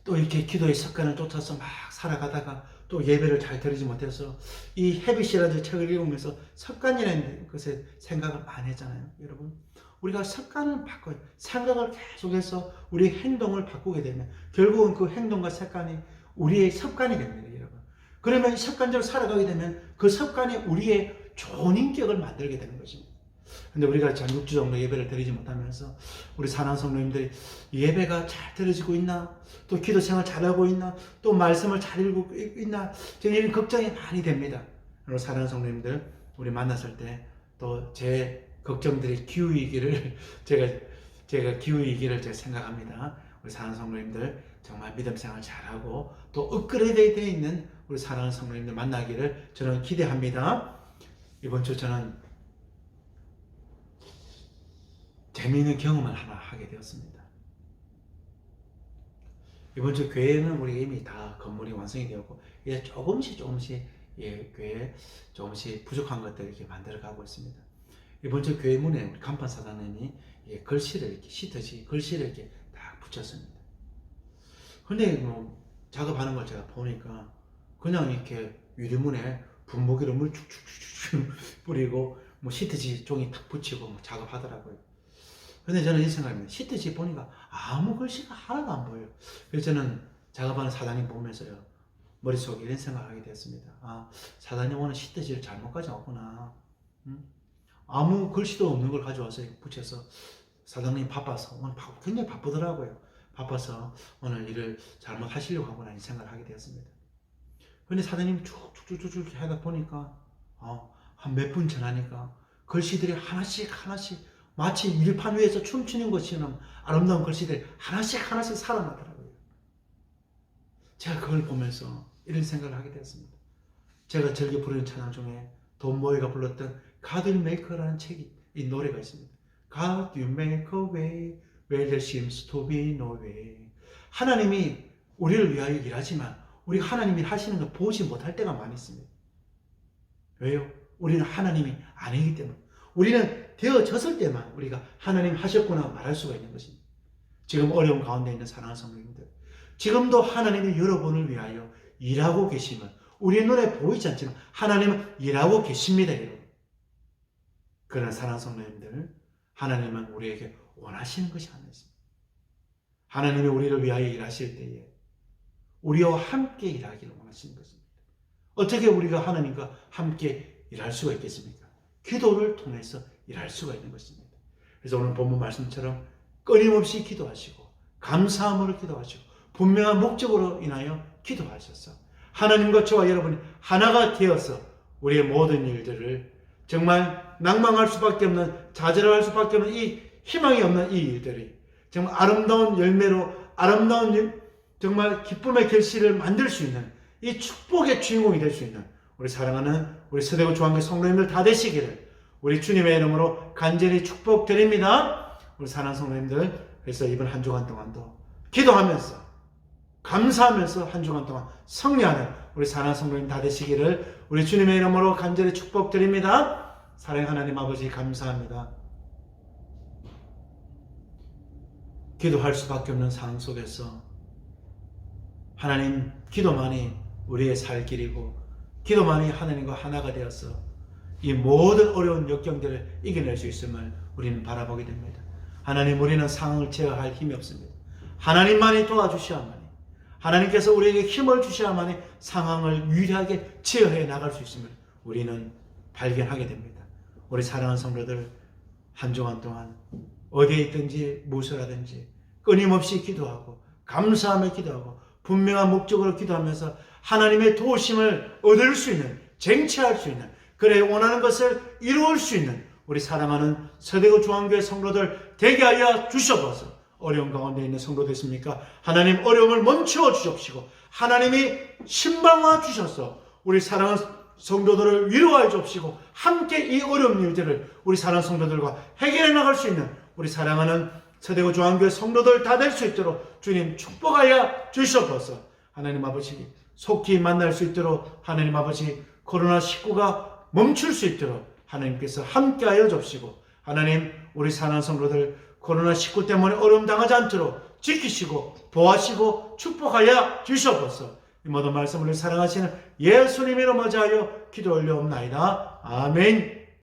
또 이렇게 기도의 습관을 쫓아서 막 살아가다가 또 예배를 잘 드리지 못해서 이 헤빗이라는 책을 읽으면서 습관이라는 것에 생각을 많이 했잖아요. 여러분, 우리가 습관을 바꿔요. 생각을 계속해서 우리 행동을 바꾸게 되면 결국은 그 행동과 습관이 우리의 습관이 됩니다. 여러분, 그러면 습관적으로 살아가게 되면 그 습관이 우리의 좋은 인격을 만들게 되는 것입니다. 근데 우리가 한 6주 정도 예배를 드리지 못하면서 우리 사랑하는 성도님들이 예배가 잘 드려지고 있나, 또 기도 생활 잘하고 있나, 또 말씀을 잘 읽고 있나, 저는 이런 걱정이 많이 됩니다. 우리 사랑하는 성도님들, 우리 만났을 때 또 제 걱정들이 기우이기를 제가 기우이기를 제가 생각합니다. 우리 사랑하는 성도님들 정말 믿음 생활 잘하고 또 업그레이드 되어 있는 우리 사랑하는 성도님들 만나기를 저는 기대합니다. 이번 주 저는 재미있는 경험을 하나 하게 되었습니다. 이번 주 교회는 우리 이미 다 건물이 완성이 되었고, 이제 조금씩 교회에 조금씩 부족한 것들을 이렇게 만들어가고 있습니다. 이번 주 교회 문에 우리 간판 사장님이 글씨를 이렇게 시트지 글씨를 이렇게 딱 붙였습니다. 근데 뭐 작업하는 걸 제가 보니까 그냥 이렇게 유리문에 분무기로 물 축축축축 뿌리고 뭐 시트지 종이 탁 붙이고 뭐 작업하더라고요. 근데 저는 이 생각입니다. 시트지 보니까 아무 글씨가 하나도 안 보여요. 그래서 저는 작업하는 사장님 보면서요, 머릿속에 이런 생각을 하게 됐습니다. 아, 사단이 오늘 시대지를 잘못 가져왔구나. 아무 글씨도 없는 걸 가져와서 붙여서 사장님 바빠서 오늘 굉장히 바쁘더라고요. 바빠서 오늘 일을 잘못 하시려고 하구나 이 생각을 하게 되었습니다. 그런데 사장님이 쭉쭉쭉쭉 하다 보니까 한 몇 분 지나니까 글씨들이 하나씩 마치 일판 위에서 춤추는 것처럼 아름다운 글씨들이 하나씩 살아나더라고요. 제가 그걸 보면서 이런 생각을 하게 되었습니다. 제가 즐겨 부르는 찬양 중에 돈 모이가 불렀던 God will make 라는 책이 이 노래가 있습니다. God will make a way where there seems to be no way. 하나님이 우리를 위하여 일하지만 우리가 하나님이 하시는 걸 보지 못할 때가 많이 있습니다. 왜요? 우리는 하나님이 아니기 때문에. 우리는 되어졌을 때만 우리가 하나님 하셨구나 말할 수가 있는 것입니다. 지금 어려운 가운데 있는 사랑하는 성도님들, 지금도 하나님이 여러분을 위하여 일하고 계시면 우리 눈에 보이지 않지만 하나님은 일하고 계십니다. 여러분. 그러나 사랑하는 성도님들, 하나님은 우리에게 원하시는 것이 하나 있습니다. 하나님이 우리를 위하여 일하실 때에 우리와 함께 일하기를 원하시는 것입니다. 어떻게 우리가 하나님과 함께 일할 수가 있겠습니까? 기도를 통해서 일할 수가 있는 것입니다. 그래서 오늘 본문 말씀처럼 끊임없이 기도하시고 감사함으로 기도하시고 분명한 목적으로 인하여 기도하셔서 하나님과 저와 여러분이 하나가 되어서 우리의 모든 일들을 정말 낭망할 수밖에 없는, 좌절할 수밖에 없는 이 희망이 없는 이 일들이 정말 아름다운 열매로 아름다운 정말 기쁨의 결실을 만들 수 있는 이 축복의 주인공이 될 수 있는 우리 사랑하는 우리 서대구 중앙교회 성도님들 다 되시기를 우리 주님의 이름으로 간절히 축복드립니다. 우리 사랑하는 성도님들, 그래서 이번 한 주간 동안도 기도하면서 감사하면서 한 주간 동안 승리하는 우리 사랑하는 성도님 다 되시기를 우리 주님의 이름으로 간절히 축복드립니다. 사랑의 하나님 아버지 감사합니다. 기도할 수밖에 없는 상황 속에서 하나님 기도만이 우리의 살 길이고 기도만이 하나님과 하나가 되어서 이 모든 어려운 역경들을 이겨낼 수 있음을 우리는 바라보게 됩니다. 하나님, 우리는 상황을 제어할 힘이 없습니다. 하나님만이 도와주셔야만이, 하나님께서 우리에게 힘을 주셔야만이 상황을 유리하게 제어해 나갈 수 있음을 우리는 발견하게 됩니다. 우리 사랑하는 성도들, 한 주간 동안 어디에 있든지 무엇을 하든지 끊임없이 기도하고 감사하며 기도하고 분명한 목적으로 기도하면서 하나님의 도우심을 얻을 수 있는, 쟁취할 수 있는, 그래 원하는 것을 이루을 수 있는 우리 사랑하는 서대구 중앙교회 성도들 되게 하여 주셔서 어려운 가운데 있는 성도들 있습니까? 하나님 어려움을 멈추어 주십시오. 하나님이 신방화 주셔서 우리 사랑하는 성도들을 위로하여 주십시오. 함께 이 어려운 일들을 우리 사랑하는 성도들과 해결해 나갈 수 있는 우리 사랑하는 서대구 중앙교회 성도들 다 될 수 있도록 주님 축복하여 주시옵소서. 하나님 아버지 속히 만날 수 있도록 하나님 아버지 코로나19가 멈출 수 있도록 하나님께서 함께하여 주시고 하나님 우리 사랑하는 성도들 코로나19 때문에 어려움 당하지 않도록 지키시고 보호하시고 축복하여 주시옵소서. 이 모든 말씀을 사랑하시는 예수님의 이름으로 기도 올려옵나이다. 아멘.